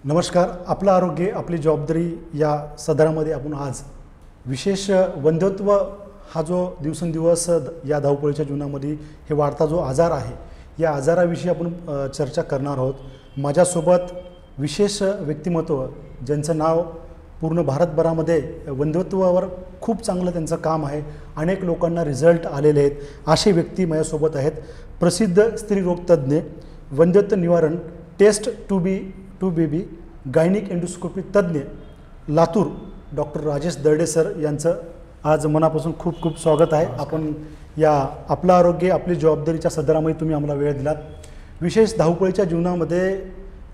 नमस्कार. आपलं आरोग्य आपली जबाबदारी या सदरामध्ये आपण आज विशेष वंध्यत्व हा जो दिवसेंदिवस या धावपळीच्या जीवनामध्ये हे वाढता जो आजार आहे या आजाराविषयी आपण चर्चा करणार आहोत. माझ्यासोबत विशेष व्यक्तिमत्व ज्यांचं नाव पूर्ण भारतभरामध्ये वंध्यत्वावर खूप चांगलं त्यांचं काम आहे, अनेक लोकांना रिझल्ट आलेले आहेत, असे व्यक्ती माझ्यासोबत आहेत. प्रसिद्ध स्त्रीरोगतज्ञ, वंध्यत्व निवारण, test tube baby, gynaec endoscopy तज्ज्ञ, लातूर, डॉक्टर राजेश दर्डे सर यांचं आज मनापासून खूप खूप स्वागत आहे. आपण या आपलं आरोग्य आपली जबाबदारीच्या सदरामध्ये तुम्ही आम्हाला वेळ दिलात. विशेष धावपळीच्या जीवनामध्ये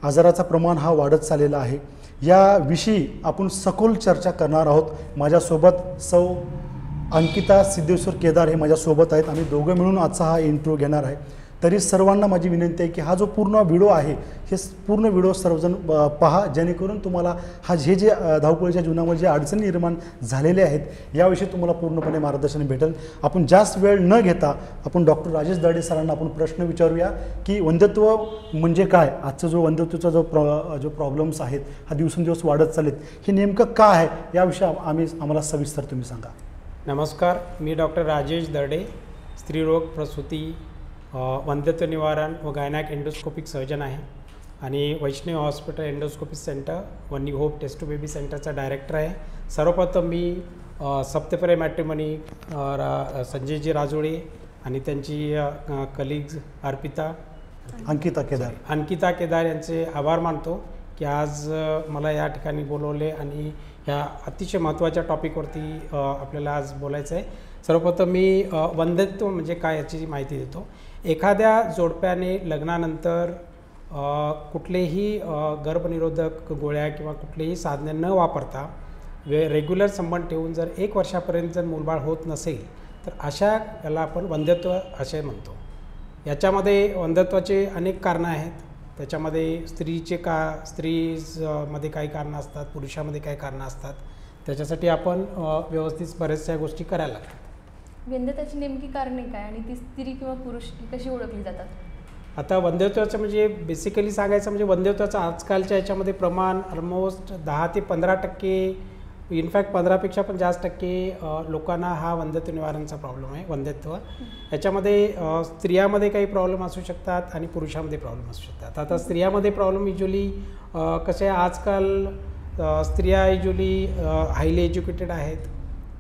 आजाराचा प्रमाण हा वाढत चाललेला आहे. याविषयी आपण सखोल चर्चा करणार आहोत. माझ्यासोबत सौ अंकिता सिद्धेश्वर केदार हे माझ्यासोबत आहेत. आम्ही दोघं मिळून आजचा हा इंट्रो घेणार आहे. तरी सर्वांना माझी विनंती आहे की हा जो पूर्ण व्हिडिओ आहे हे पूर्ण व्हिडिओ सर्वजण पहा, जेणेकरून तुम्हाला जे धावपळीच्या जीवनामध्ये जे अडचणी निर्माण झालेले आहेत याविषयी तुम्हाला पूर्णपणे मार्गदर्शन भेटेल. आपण जास्त वेळ न घेता आपण डॉक्टर राजेश दर्डे सरांना आपण प्रश्न विचारूया की वंध्यत्व म्हणजे काय, आजचा जो वंध्यत्वाचा जो प्रॉब्लेम्स आहेत हा दिवसेंदिवस वाढत चाललेत, हे नेमकं काय आहे याविषयी आम्हाला सविस्तर तुम्ही सांगा. नमस्कार, मी डॉक्टर राजेश दर्डे, स्त्रीरोग, प्रसूती, वंध्यत्व निवारण व गायनॅक एंडोस्कोपिक सर्जन आहे आणि वैष्णव हॉस्पिटल एंडोस्कोपिक सेंटर व new hope test tube baby सेंटरचा डायरेक्टर आहे. सर्वप्रथम मी सप्तपरे मॅट्रिमनी संजयजी राजोळे आणि त्यांची कलिग्ज अंकिता केदार यांचे आभार मानतो की आज मला या ठिकाणी बोलवले आणि ह्या अतिशय महत्त्वाच्या टॉपिकवरती आपल्याला आज बोलायचं आहे. सर्वप्रथम मी वंध्यत्व म्हणजे काय याची माहिती देतो. एखाद्या जोडप्याने लग्नानंतर कुठलेही गर्भनिरोधक गोळ्या किंवा कुठलेही साधने न वापरता रेग्युलर संबंध ठेवून जर 1 वर्षापर्यंत जर मूलबाळ होत नसेल तर अशा याला आपण वंध्यत्व असे म्हणतो. याच्यामध्ये वंध्यत्वाचे अनेक कारणं आहेत. त्याच्यामध्ये स्त्रीमध्ये काही कारणं असतात, पुरुषामध्ये काही कारणं असतात. त्याच्यासाठी आपण व्यवस्थित बऱ्याचशा गोष्टी करायला लागतात. वंध्यत्वाची नेमकी कारणे काय आणि ती स्त्री किंवा पुरुष कशी ओळखली जातात? आता वंध्यत्वाचं म्हणजे बेसिकली सांगायचं म्हणजे वंध्यत्वाचं आजकालच्या याच्यामध्ये प्रमाण ऑलमोस्ट 10 ते 15%, इनफॅक्ट 15पेक्षा पण जास्त टक्के लोकांना हा वंध्यत्व निवारणाचा प्रॉब्लेम आहे. वंध्यत्व याच्यामध्ये स्त्रियामध्ये काही प्रॉब्लेम असू शकतात आणि पुरुषामध्ये प्रॉब्लेम असू शकतात. आता स्त्रियामध्ये प्रॉब्लेम युज्युअली कसे आजकाल स्त्रिया युज्युअली हायली एज्युकेटेड आहेत.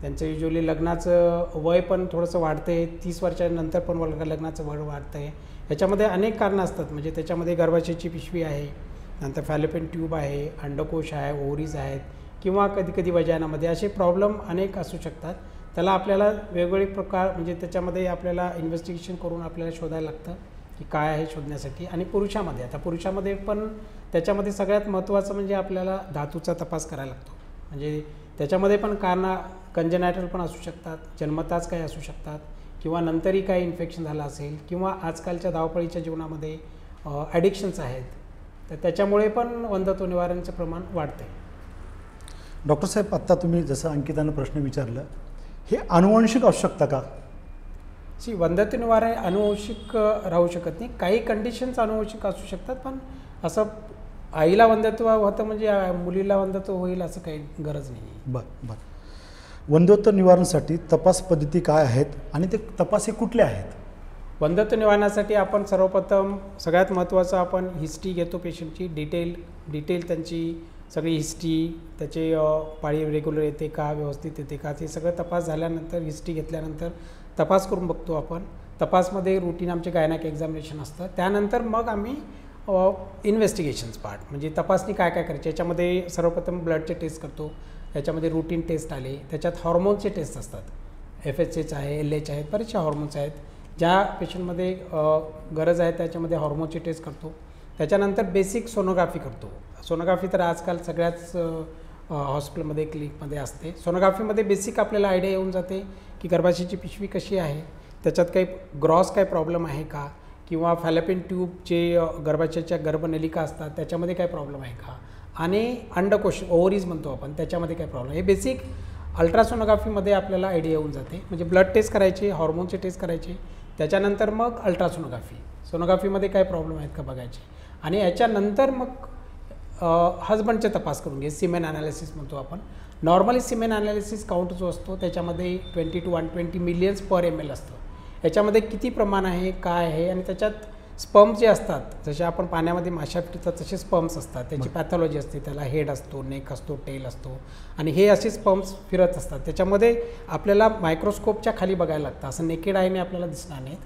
त्यांचं युज्युअली लग्नाचं वय पण थोडंसं वाढतं आहे. 30 वर्षानंतर पण लग्नाचं वय वाढतं आहे. ह्याच्यामध्ये अनेक कारणं असतात. म्हणजे त्याच्यामध्ये गर्भाशयाची पिशवी आहे, नंतर फॅलोपियन ट्यूब आहे, अंडकोश आहे, ओव्हरीज आहेत किंवा कधीकधी वजानामध्ये असे प्रॉब्लेम अनेक असू शकतात. त्याला आपल्याला वेगवेगळे प्रकार म्हणजे त्याच्यामध्ये आपल्याला इन्व्हेस्टिगेशन करून आपल्याला शोधायला लागतं की काय आहे शोधण्यासाठी. आणि पुरुषामध्ये पण त्याच्यामध्ये सगळ्यात महत्त्वाचं म्हणजे आपल्याला धातूचा तपास करायला लागतो. म्हणजे त्याच्यामध्ये पण कारणं कंजेनायटल पण असू शकतात, जन्मताच काही असू शकतात किंवा नंतरही काही इन्फेक्शन झालं असेल किंवा आजकालच्या धावपळीच्या जीवनामध्ये ॲडिक्शन्स आहेत, तर त्याच्यामुळे पण वंध्यत्व निवारणाचं प्रमाण वाढते. डॉक्टर साहेब, आत्ता तुम्ही जसं अंकितानं प्रश्न विचारलं, हे अनुवंशिक असू शकतं का? वंध्यत्व निवारण अनुवंशिक राहू शकत नाही. काही कंडिशन्स अनुवंशिक असू शकतात, पण असं आईला वंध्यत्व होतं म्हणजे मुलीला वंध्यत्व होईल असं काही गरज नाही. बरं. वंध्यत्व निवारणासाठी तपास पद्धती काय आहेत आणि ते तपास हे कुठले आहेत? वंध्यत्व निवारणासाठी आपण सर्वप्रथम सगळ्यात महत्त्वाचं आपण हिस्ट्री घेतो पेशंटची. डिटेल त्यांची सगळी हिस्ट्री, त्याचे पाळी रेग्युलर येते का, व्यवस्थित येते का, ते सगळं तपास झाल्यानंतर हिस्ट्री घेतल्यानंतर तपास करून बघतो आपण. तपासमध्ये रुटीन आमचे गायनॅक एक्झामिनेशन असतं. त्यानंतर मग आम्ही इन्व्हेस्टिगेशन्स पार्ट म्हणजे तपासणी काय करायची. याच्यामध्ये सर्वप्रथम ब्लडचे टेस्ट करतो. याच्यामध्ये रुटीन टेस्ट आले, त्याच्यात हॉर्मोन्सचे टेस्ट असतात. FSH आहे, LH आहेत, बरेचसे हॉर्मोन्स आहेत. ज्या पेशंटमध्ये गरज आहे त्याच्यामध्ये हॉर्मोनची टेस्ट करतो. त्याच्यानंतर बेसिक सोनोग्राफी करतो. सोनोग्राफी तर आजकाल सगळ्याच हॉस्पिटलमध्ये क्लिनिकमध्ये असते. सोनोग्राफीमध्ये बेसिक आपल्याला आयडिया येऊन जाते की गर्भाशयाची पिशवी कशी आहे, त्याच्यात काही ग्रॉस काही प्रॉब्लेम आहे का, किंवा फॅलोपियन ट्यूब जे गर्भाशयाच्या गर्भनलिका असतात त्याच्यामध्ये काय प्रॉब्लेम आहे का, आणि अंडकोश ओव्हरीज म्हणतो आपण त्याच्यामध्ये काय प्रॉब्लेम. हे बेसिक अल्ट्रासोनोग्राफीमध्ये आपल्याला आयडिया येऊन जाते. म्हणजे ब्लड टेस्ट करायचे, हॉर्मोनचे टेस्ट करायचे, त्याच्यानंतर मग अल्ट्रासोनोग्राफी, सोनोग्राफीमध्ये काय प्रॉब्लेम आहेत का बघायचे. आणि याच्यानंतर मग हजबंडचे तपास करून घे, सिमेन ॲनालिसिस म्हणतो आपण. नॉर्मली सिमेन ॲनालिसिस काउंट जो असतो त्याच्यामध्ये 20 to 120 मिलियन्स पर ml असतं. याच्यामध्ये किती प्रमाण आहे, काय आहे, आणि त्याच्यात स्पर्म जे असतात, जसे आपण पाण्यामध्ये माशा फिरतात तसे स्पर्म्स असतात, त्याची पॅथॉलॉजी असते, त्याला हेड असतो, नेक असतो, टेल असतो, आणि हे असे स्पर्म्स फिरत असतात. त्याच्यामध्ये आपल्याला मायक्रोस्कोपच्या खाली बघायला लागतं, असं नेकेड आयने आपल्याला दिसणार नाहीत.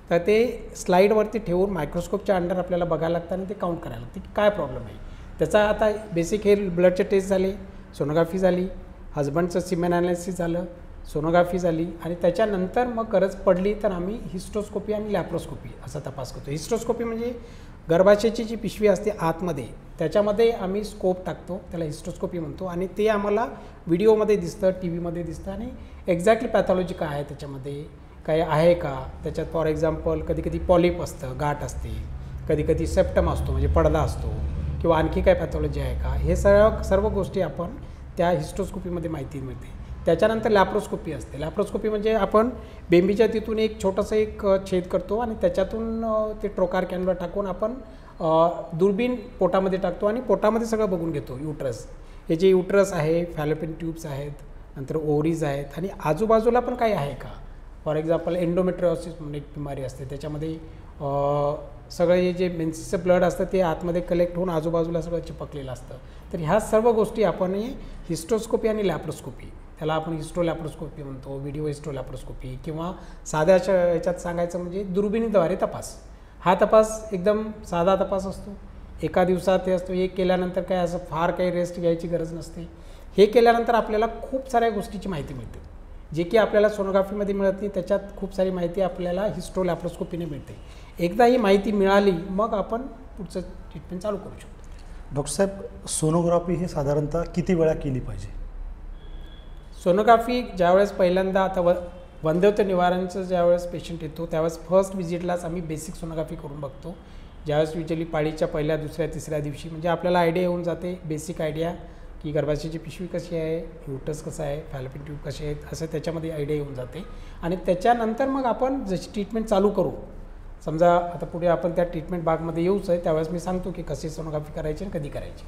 तर ते स्लाईडवरती ठेवून मायक्रोस्कोपच्या अंडर आपल्याला बघायला लागतं आणि ते काउंट करायला लागतं की काय प्रॉब्लेम आहे त्याचा. आता बेसिक हे ब्लडचे टेस्ट झाले, सोनोग्राफी झाली, हजबंडचं सिमेन ॲनालिसिस झालं, सोनोग्राफी झाली, आणि त्याच्यानंतर मग गरज पडली तर आम्ही हिस्ट्रोस्कोपी आणि लॅप्रोस्कोपी असा तपास करतो. हिस्ट्रोस्कोपी म्हणजे गर्भाशयाची जी पिशवी असते आतमध्ये, त्याच्यामध्ये आम्ही स्कोप टाकतो, त्याला हिस्ट्रोस्कोपी म्हणतो, आणि ते आम्हाला व्हिडिओमध्ये दिसतं, टी व्हीमध्ये दिसतं, आणि एक्झॅक्टली पॅथॉलॉजी काय आहे त्याच्यामध्ये, काय आहे का त्याच्यात. फॉर एक्झाम्पल कधी कधी पॉलिप असतं, गाठ असते, कधी कधी सेप्टम असतो म्हणजे पडदा असतो, किंवा आणखी काय पॅथॉलॉजी आहे का, हे सर्व गोष्टी आपण त्या हिस्ट्रोस्कोपीमध्ये माहिती मिळते. त्याच्यानंतर लॅप्रोस्कोपी असते. लॅप्रोस्कोपी म्हणजे आपण बेंबीच्या तिथून एक छोटंसं एक छेद करतो आणि त्याच्यातून ते ट्रोकार कॅनला टाकून आपण दुर्बीण पोटामध्ये टाकतो आणि पोटामध्ये सगळं बघून घेतो. युट्रस, हे जे युट्रस आहे, फॅलोपियन ट्यूब्स आहेत, नंतर ओव्हरीज आहेत, आणि आजूबाजूला पण काही आहे का. फॉर एक्झाम्पल एंडोमेट्रियोसिस म्हणून एक बिमारी असते, त्याच्यामध्ये सगळे जे मेन्सेसचं ब्लड असतं ते आतमध्ये कलेक्ट होऊन आजूबाजूला सगळं चिपकलेलं असतं. तर ह्या सर्व गोष्टी आपण हिस्ट्रोस्कोपी आणि लॅप्रोस्कोपी, त्याला आपण हिस्ट्रोलॅप्रोस्कोपी म्हणतो, व्हिडिओ हिस्ट्रोलॅप्रोस्कोपी, किंवा साध्या याच्यात सांगायचं म्हणजे दुर्बिणीद्वारे तपास. हा तपास एकदम साधा तपास असतो, एका दिवसात हे असतो. हे केल्यानंतर काय असं फार काही रेस्ट घ्यायची गरज नसते. हे केल्यानंतर आपल्याला खूप साऱ्या गोष्टीची माहिती मिळते, जे की आपल्याला सोनोग्राफीमध्ये मिळत नाही. त्याच्यात खूप सारी माहिती आपल्याला हिस्ट्रोलॅप्रोस्कोपीने मिळते. एकदा ही माहिती मिळाली मग आपण पुढचं ट्रीटमेंट चालू करू शकतो. डॉक्टर साहेब, सोनोग्राफी ही साधारणतः किती वेळा केली पाहिजे? सोनोग्राफी ज्यावेळेस पहिल्यांदा आता वंध्यत्व निवारणचं ज्यावेळेस पेशंट येतो त्यावेळेस फर्स्ट व्हिजिटलाच आम्ही बेसिक सोनोग्राफी करून बघतो. ज्यावेळेस युजली पाळीच्या पहिल्या, दुसऱ्या, तिसऱ्या दिवशी म्हणजे आपल्याला आयडिया येऊन जाते, बेसिक आयडिया की गर्भाशयाची पिशवी कशी आहे, युटस कसं आहे, फॅलोपियन ट्यूब कसे आहेत, असं त्याच्यामध्ये आयडिया येऊन जाते. आणि त्याच्यानंतर मग आपण जशी ट्रीटमेंट चालू करू, समजा आता पुढे आपण त्या ट्रीटमेंट बागमध्ये येऊच आहे, त्यावेळेस मी सांगतो की कशी सोनोग्राफी करायची आणि कधी करायची.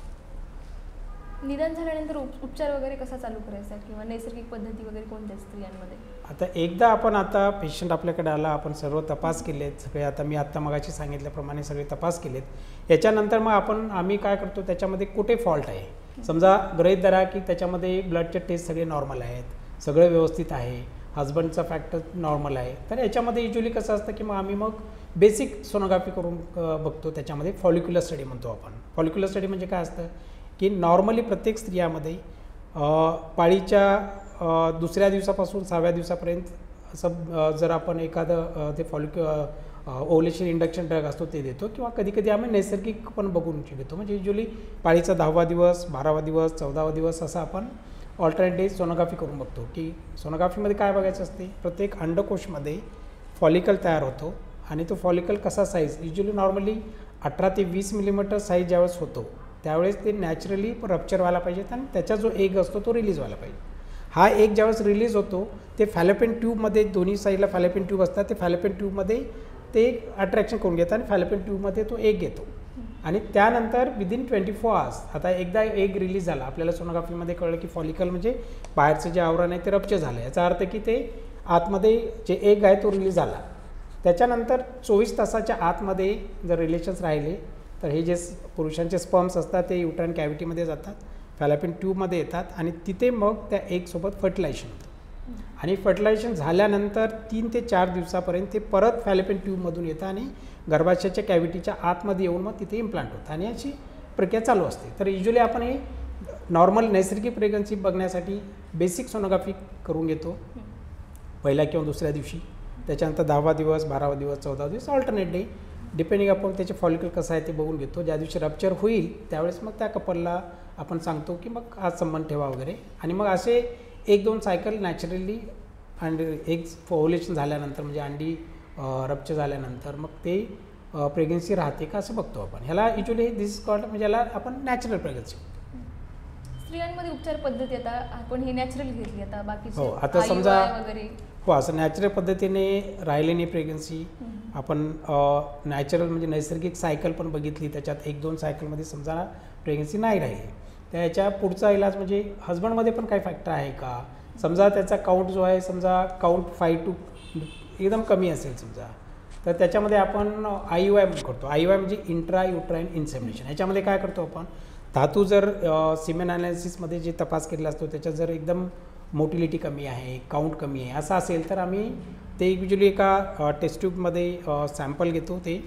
निदान झाल्यानंतर उपचार वगैरे कसा चालू करायचा, किंवा नैसर्गिक पद्धती वगैरे कोणत्या स्त्रियांमध्ये? आता एकदा आपण आता पेशंट आपल्याकडे आला, आपण सर्व तपास केलेत सगळे, आता मी आत्ता मगाशी सांगितल्याप्रमाणे सगळे तपास केलेत. याच्यानंतर मग आम्ही काय करतो, त्याच्यामध्ये कुठे फॉल्ट आहे. समजा गृहीत धरा की त्याच्यामध्ये ब्लडचे टेस्ट सगळे नॉर्मल आहेत, सगळं व्यवस्थित आहे, हजबंडचा फॅक्टर नॉर्मल आहे, तर याच्यामध्ये युजली कसं असतं की मग बेसिक सोनोग्राफी करून बघतो. त्याच्यामध्ये फॉलिक्युलर स्टडी म्हणतो आपण. फॉलिक्युलर स्टडी म्हणजे काय असतं की नॉर्मली प्रत्येक स्त्रियामध्ये पाळीच्या दुसऱ्या दिवसापासून 6व्या दिवसापर्यंत असं जर आपण एखादं ते ओव्युलेशन इंडक्शन ड्रग असतो ते देतो, किंवा कधी कधी आम्ही नैसर्गिक पण बघून घेतो. म्हणजे युजली पाळीचा 10वा दिवस, 12वा दिवस, 14वा दिवस असं आपण ऑल्टरनेट डेज सोनोग्राफी करून बघतो. की सोनोग्राफीमध्ये काय बघायचं असते, प्रत्येक अंडकोशमध्ये फॉलिकल तयार होतो, आणि तो फॉलिकल कसा साईज, युजली नॉर्मली 18 ते 20 मिलीमीटर साईज ज्यावेळेस होतो त्यावेळेस ते नॅचरली रप्चर व्हायला पाहिजेत, आणि त्याचा जो एग असतो तो रिलीज व्हायला पाहिजे. हा एग ज्यावेळेस रिलीज होतो ते फॅलोपियन ट्यूबमध्ये, दोन्ही साईडला फॅलोपियन ट्यूब असतात, ते फॅलोपियन ट्यूबमध्ये ते अट्रॅक्शन करून घेतात आणि फॅलोपियन ट्यूबमध्ये तो एग येतो. आणि त्यानंतर विदिन 24 आवर्स, आता एकदा एग रिलीज झाला, आपल्याला सोनोग्राफीमध्ये कळलं की फॉलिकल म्हणजे बाहेरचं जे आवरण आहे ते रप्चर झालं, याचा अर्थ की ते आतमध्ये जे एग आहे तो रिलीज झाला. त्याच्यानंतर 24 तासाच्या आतमध्ये जर रिलेशन्स राहिले तर हे जे पुरुषांचे स्पर्म्स असतात ते युट्राइन कॅव्हिटीमध्ये जातात, फॅलोपियन ट्यूबमध्ये येतात, आणि तिथे मग त्या एगसोबत फर्टिलायझेशन होतं. आणि फर्टिलायझेशन झाल्यानंतर 3 ते 4 दिवसापर्यंत ते परत फॅलोपियन ट्यूबमधून येतं आणि गर्भाशयाच्या कॅव्हिटीच्या आतमध्ये येऊन मग तिथे इम्प्लांट होतं, आणि याची प्रक्रिया चालू असते. तर युजली आपण हे नॉर्मल नैसर्गिक प्रेग्नन्सी बघण्यासाठी बेसिक सोनोग्राफी करून घेतो पहिल्या किंवा दुसऱ्या दिवशी. त्याच्यानंतर 10वा दिवस, 12वा दिवस, 14वा दिवस ऑल्टरनेट डे डिपेंडिंग आपण त्याचे फॉलिकल कसं आहे ते बघून घेतो. ज्या दिवशी रप्चर होईल त्यावेळेस मग त्या कपलला आपण सांगतो की मग आज संबंध ठेवा वगैरे, आणि मग असे 1-2 सायकल नॅचरली आणि एग्स ओव्युलेशन झाल्यानंतर म्हणजे अंडी रप्चर झाल्यानंतर मग ते प्रेग्नन्सी राहते का असं बघतो आपण. ह्याला युजली दिस कॉल्ड म्हणजे याला आपण नॅचरल प्रेग्नन्सी. स्त्रियांमध्ये उपचार पद्धती आता आपण ही नॅचरल घेतली, आता बाकीचे हो, आता समजा वगैरे हो असं नॅचरल पद्धतीने राहिलेली प्रेग्नन्सी आपण नॅचरल म्हणजे नैसर्गिक सायकल पण बघितली, त्याच्यात 1-2 सायकलमध्ये समजा प्रेग्नन्सी नाही राहिली, तर याच्या पुढचा इलाज म्हणजे हजबंडमध्ये पण काही फॅक्टर आहे का. समजा त्याचा काउंट जो आहे, समजा काउंट 5 to एकदम कमी असेल समजा, तर त्याच्यामध्ये आपण IUI करतो. IUI म्हणजे इंट्रा युट्राईन इन्सेमिनेशन. ह्याच्यामध्ये काय करतो आपण, धातू जर सिमेन ॲनालिसिसमध्ये जे तपास केलेला असतो त्याच्यात जर एकदम मोटिलिटी कमी आहे, काउंट कमी आहे असं असेल, तर आम्ही ते युजली एका टेस्ट ट्यूबमध्ये सॅम्पल घेतो, ते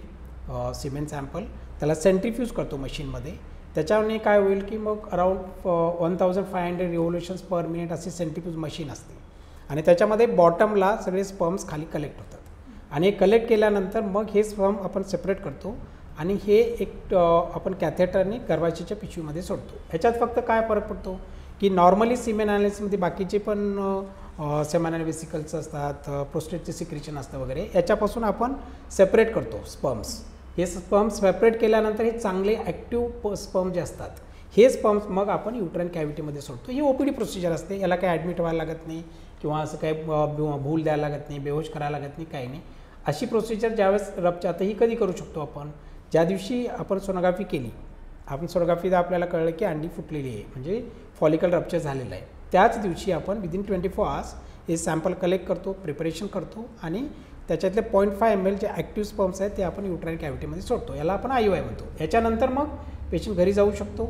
सिमेन सॅम्पल, त्याला सेंट्रीफ्यूज करतो मशीनमध्ये. त्याच्याने काय होईल की मग अराउंड 1500 रिव्होल्युशन्स पर मिनिट अशी सेंट्रीफ्यूज मशीन असते आणि त्याच्यामध्ये बॉटमला सगळे स्पर्म्स खाली कलेक्ट होतात आणि हे कलेक्ट केल्यानंतर मग हे स्पर्म आपण सेपरेट करतो आणि हे एक आपण कॅथेटरने गर्भाशयाच्या पिशवीमध्ये सोडतो. ह्याच्यात फक्त काय फरक पडतो की नॉर्मली सिमेन ॲनालिसिसमध्ये बाकीचे पण सेमानल वेसिकल्स असतात, प्रोस्टेटचे सिक्रेशन असतं वगैरे, याच्यापासून आपण सेपरेट करतो स्पर्म्स. हे स्पर्म्स सेपरेट केल्यानंतर हे चांगले ॲक्टिव्ह स्पर्म जे असतात हे स्पर्म्स मग आपण युट्राईन कॅव्हिटीमध्ये सोडतो. ही OPD प्रोसिजर असते, याला काही ॲडमिट व्हायला लागत नाही किंवा असं काही भूल द्यायला लागत नाही, बेहोश करायला लागत नाही, काही नाही. अशी प्रोसिजर ज्यावेळेस रप्चर, आता ही कधी करू शकतो आपण, ज्या दिवशी आपण सोनोग्राफी केली, आपण सोनोग्राफीला आपल्याला कळलं की अंडी फुटलेली आहे, म्हणजे फॉलिकल रप्चर झालेलं आहे, त्याच दिवशी आपण विदिन 24 hours हे सॅम्पल कलेक्ट करतो, प्रिपरेशन करतो आणि त्याच्यातले 0.5 ml जे ॲक्टिव्ह स्पर्म्स आहेत ते आपण युट्राईन कॅव्हिटीमध्ये सोडतो. याला आपण IUI म्हणतो. याच्यानंतर मग पेशंट घरी जाऊ शकतो.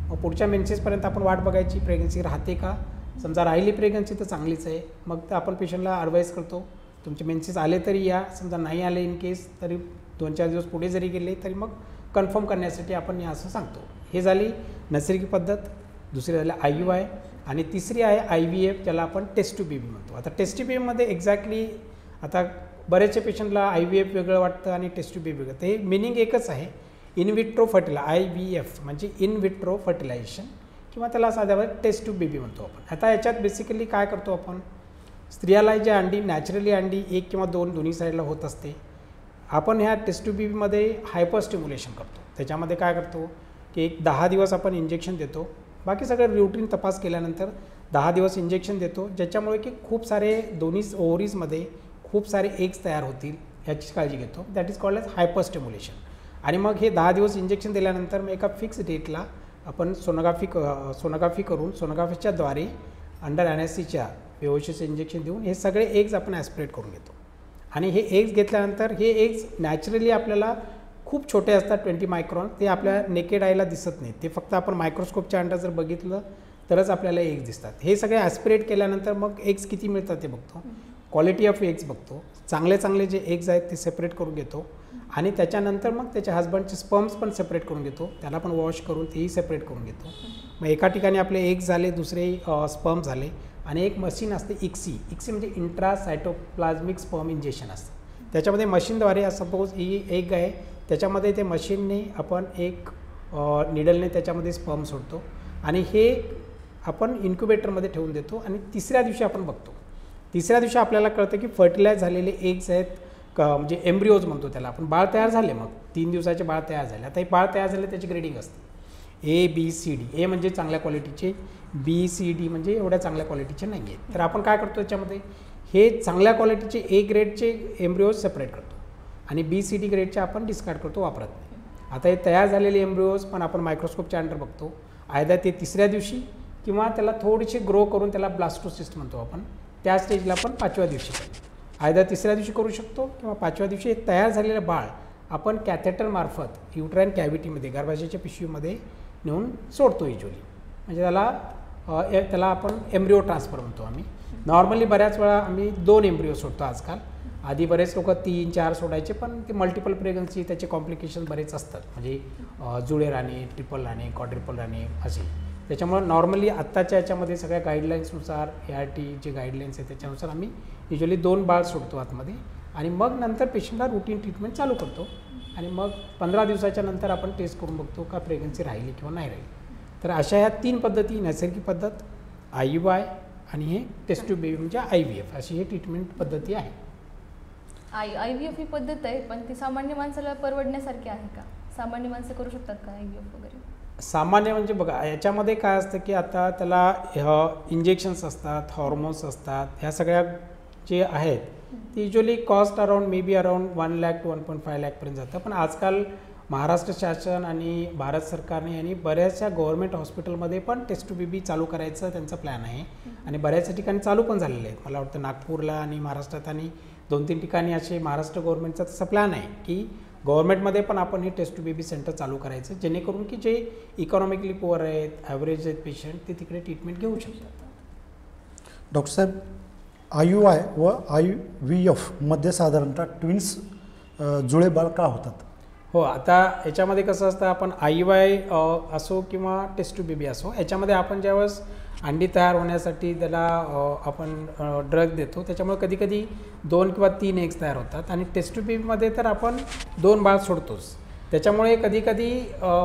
मग पुढच्या मेन्सेसपर्यंत आपण वाट बघायची, प्रेग्नन्सी राहते का. समजा राहिली प्रेग्नन्सी तर चांगलीच आहे, मग आपण पेशंटला ॲडवाईस करतो तुमचे मेन्सेस आले तरी या, समजा नाही आले इन केस तरी 2-4 दिवस पुढे जरी गेले तरी मग कन्फर्म करण्यासाठी आपण या असं सांगतो. हे झाली नैसर्गिक पद्धत. दुसरी झाली IUI आणि तिसरी आहे IVF, ज्याला आपण टेस्ट ट्यूब बेबी म्हणतो. आता टेस्ट ट्यूब बेबीमध्ये एक्झॅक्टली आता बरेचसे पेशंटला IVF वेगळं वाटतं आणि टेस्ट ट्यूब बेबी वेगळं. ते मिनिंग एकच आहे, इन विट्रो IVF म्हणजे इन विट्रो फर्टिलायझेशन किंवा त्याला साध्यावर टेस्ट ट्यूब बेबी म्हणतो आपण. आता याच्यात बेसिकली काय करतो आपण, स्त्रियाला जे अंडी नॅचरली अंडी 1 किंवा 2 दोन्ही साईडला होत असते, आपण ह्या टेस्ट ट्यूब बेबीमध्ये हायपर स्टिम्युलेशन करतो. त्याच्यामध्ये काय करतो की एक 10 दिवस आपण इंजेक्शन देतो, बाकी सगळं रुटीन तपास केल्यानंतर 10 दिवस इंजेक्शन देतो, ज्याच्यामुळे की खूप सारे दोन्ही ओव्हरीजमध्ये खूप सारे एग्स तयार होतील याची काळजी घेतो. That is called as hyper stimulation. आणि मग हे 10 दिवस इंजेक्शन दिल्यानंतर मग एका फिक्स डेटला आपण सोनोग्राफी करून सोनोग्राफीच्या द्वारे अंडर ॲनेस्थीच्या व्यवस्थेचं इंजेक्शन देऊन हे सगळे एग्ज आपण ॲस्पिरेट करून घेतो. आणि हे एग्ज घेतल्यानंतर हे एग्ज नॅचरली आपल्याला खूप छोटे असतात, 20 मायक्रॉन, ते आपल्या नेकेड आयला दिसत नाही, ते फक्त आपण मायक्रोस्कोपच्या अंडर जर बघितलं तरच आपल्याला एग्ज दिसतात. हे सगळे ॲस्पिरेट केल्यानंतर मग एग्ज किती मिळतात ते बघतो, क्वालिटी ऑफ एग्ज बघतो, चांगले जे एग्ज आहेत ते सेपरेट करून घेतो आणि त्याच्यानंतर मग त्याच्या हजबंडचे स्पर्म्स पण सेपरेट करून घेतो, त्याला पण वॉश करून तेही सेपरेट करून घेतो. मग एका ठिकाणी आपले एग्ज झाले, दुसरे स्पर्म झाले आणि एक मशीन असते ICSI म्हणजे इंट्रासायटोप्लाझ्मिक स्पर्म इंजेक्शन असतं. त्याच्यामध्ये मशीनद्वारे सपोज ही एग आहे, त्याच्यामध्ये ते मशीनने आपण एक निडलने त्याच्यामध्ये स्पर्म सोडतो आणि हे आपण इन्क्युबेटरमध्ये ठेवून देतो आणि तिसऱ्या दिवशी आपण बघतो. तिसऱ्या दिवशी आपल्याला कळतं की फर्टिलाइज झालेले एग्स आहेत म्हणजे एम्ब्रिओज म्हणतो त्याला आपण. बाळ तयार झाले, मग 3 दिवसाचे बाळ तयार झाले. आता हे बाळ तयार झाले त्याची ग्रेडिंग असते ABCD. A म्हणजे चांगल्या क्वालिटीचे, BCD म्हणजे एवढ्या चांगल्या क्वालिटीचे नाही आहेत. तर आपण काय करतो त्याच्यामध्ये हे चांगल्या क्वालिटीचे A ग्रेडचे एम्ब्रिओज सेपरेट करतो आणि BCD ग्रेडचे आपण डिस्कार्ड करतो, वापरत नाही. आता हे तयार झालेले एम्ब्रिओज पण आपण मायक्रोस्कोपच्या अंडर बघतो, आयदर ते तिसऱ्या दिवशी किंवा त्याला थोडीशी ग्रो करून त्याला ब्लास्टोसिस्ट म्हणतो आपण, त्या स्टेजला पण 5व्या दिवशी करतो. आयदर तिसऱ्या दिवशी करू शकतो किंवा 5व्या दिवशी एक तयार झालेलं बाळ आपण कॅथेटरमार्फत युट्राईन कॅव्हिटीमध्ये गर्भाशयाच्या पिशवीमध्ये नेऊन सोडतो युजली. म्हणजे त्याला आपण एम्ब्रिओ ट्रान्सफर म्हणतो आम्ही. नॉर्मली बऱ्याच वेळा आम्ही 2 एम्ब्रिओ सोडतो आजकाल. आधी बरेच लोक 3-4 सोडायचे, पण ते मल्टिपल प्रेग्नन्सी त्याचे कॉम्प्लिकेशन बरेच असतात, म्हणजे जुळे राहणे, ट्रिपल राहणे, क्वाड्रिपल राहणे असे. त्याच्यामुळे नॉर्मली आत्ताच्या याच्यामध्ये सगळ्या गाईडलाईन्सनुसार ART जे गाईडलाईन्स आहेत त्याच्यानुसार आम्ही युजली 2 बाळ सोडतो आतमध्ये आणि मग नंतर पेशंटला रुटीन ट्रीटमेंट चालू करतो आणि मग 15 दिवसाच्या नंतर आपण टेस्ट करून बघतो का प्रेग्नन्सी राहिली किंवा नाही राहिली. तर अशा ह्या 3 पद्धती, नैसर्गिक पद्धत, IUI आणि हे टेस्ट ट्यूब बेबी म्हणजे IVF, अशी ही ट्रीटमेंट पद्धती आहे. IVF ही पद्धत आहे, पण ती सामान्य माणसाला परवडण्यासारखी आहे का? सामान्य माणसं करू शकतात का IVF वगैरे? सामान्य म्हणजे बघा याच्यामध्ये काय असतं की आता त्याला इंजेक्शन्स असतात, हॉर्मोन्स असतात, ह्या सगळ्या जे आहेत ते usually cost around may be around 1 lakh to 1.5 लाखपर्यंत जातं. पण आजकाल महाराष्ट्र शासन आणि भारत सरकारने यांनी बऱ्याचशा गव्हर्मेंट हॉस्पिटलमध्ये पण टेस्ट टू बेबी चालू करायचं त्यांचा प्लॅन आहे आणि बऱ्याचशा ठिकाणी चालू पण झालेले आहेत. मला वाटतं नागपूरला आणि महाराष्ट्रात आणि 2-3 ठिकाणी असे महाराष्ट्र गव्हर्मेंटचा तसा प्लॅन आहे की गव्हर्मेंटमध्ये पण आपण हे टेस्ट टू बेबी सेंटर चालू करायचं, जेणेकरून की जे इकॉनॉमिकली पुअर आहेत, ॲव्हरेज आहेत पेशंट, ते तिकडे ट्रीटमेंट घेऊ शकतात. डॉक्टर साहेब, IUI व IVF मध्ये साधारणतः ट्विन्स जुळे बाळ का होतात? हो, आता याच्यामध्ये कसं असतं, आपण IUI असो किंवा टेस्ट टू बेबी असो, याच्यामध्ये आपण ज्यावेळेस अंडी तयार होण्यासाठी त्याला आपण ड्रग देतो, त्याच्यामुळे कधीकधी 2 किंवा 3 एग्स तयार होतात आणि टेस्ट टू बेबीमध्ये तर आपण 2 बाळ सोडतोच. त्याच्यामुळे कधीकधी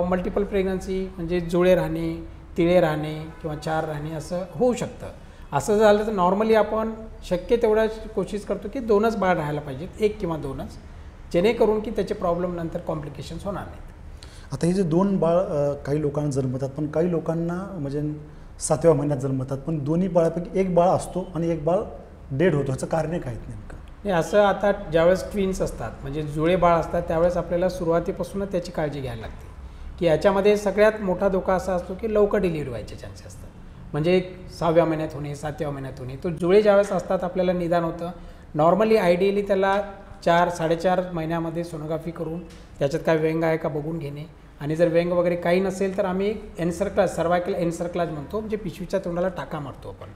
मल्टिपल प्रेग्नन्सी म्हणजे जुळे राहणे, तिळे राहणे किंवा 4 राहणे असं होऊ शकतं. असं झालं तर नॉर्मली आपण शक्य तेवढ्या कोशिश करतो की 2च बाळ राहायला पाहिजेत, 1 किंवा 2च, जेणेकरून की त्याचे प्रॉब्लेम नंतर कॉम्प्लिकेशन्स होणार नाहीत. आता हे जे 2 बाळ काही लोकांना जन्मतात, पण काही लोकांना म्हणजे 7व्या महिन्यात जन्मतात, पण दोन्ही बाळापैकी 1 बाळ असतो आणि 1 बाळ डेड होतो. ह्याचं कारण काय आहेत नेमकं? हे असं आता ज्यावेळेस ट्विन्स असतात म्हणजे जुळे बाळ असतात, त्यावेळेस आपल्याला सुरुवातीपासूनच त्याची काळजी घ्यायला लागते की याच्यामध्ये सगळ्यात मोठा धोका असा असतो की लवकर डिलिव्हरी व्हायचे चान्सेस असतात. म्हणजे 6व्या महिन्यात होणे, 7व्या महिन्यात होणे. तो जुळे ज्यावेळेस असतात आपल्याला निदान होतं. नॉर्मली आयडियली त्याला 4-4.5 महिन्यामध्ये सोनोग्राफी करून त्याच्यात काय व्यंग आहे का बघून घेणे, आणि जर व्यंग वगैरे काही नसेल तर आम्ही एन्सर्क्लाज, सर्वायकल एन्सर्क्लाज म्हणतो, म्हणजे पिशवीच्या तोंडाला टाका मारतो आपण.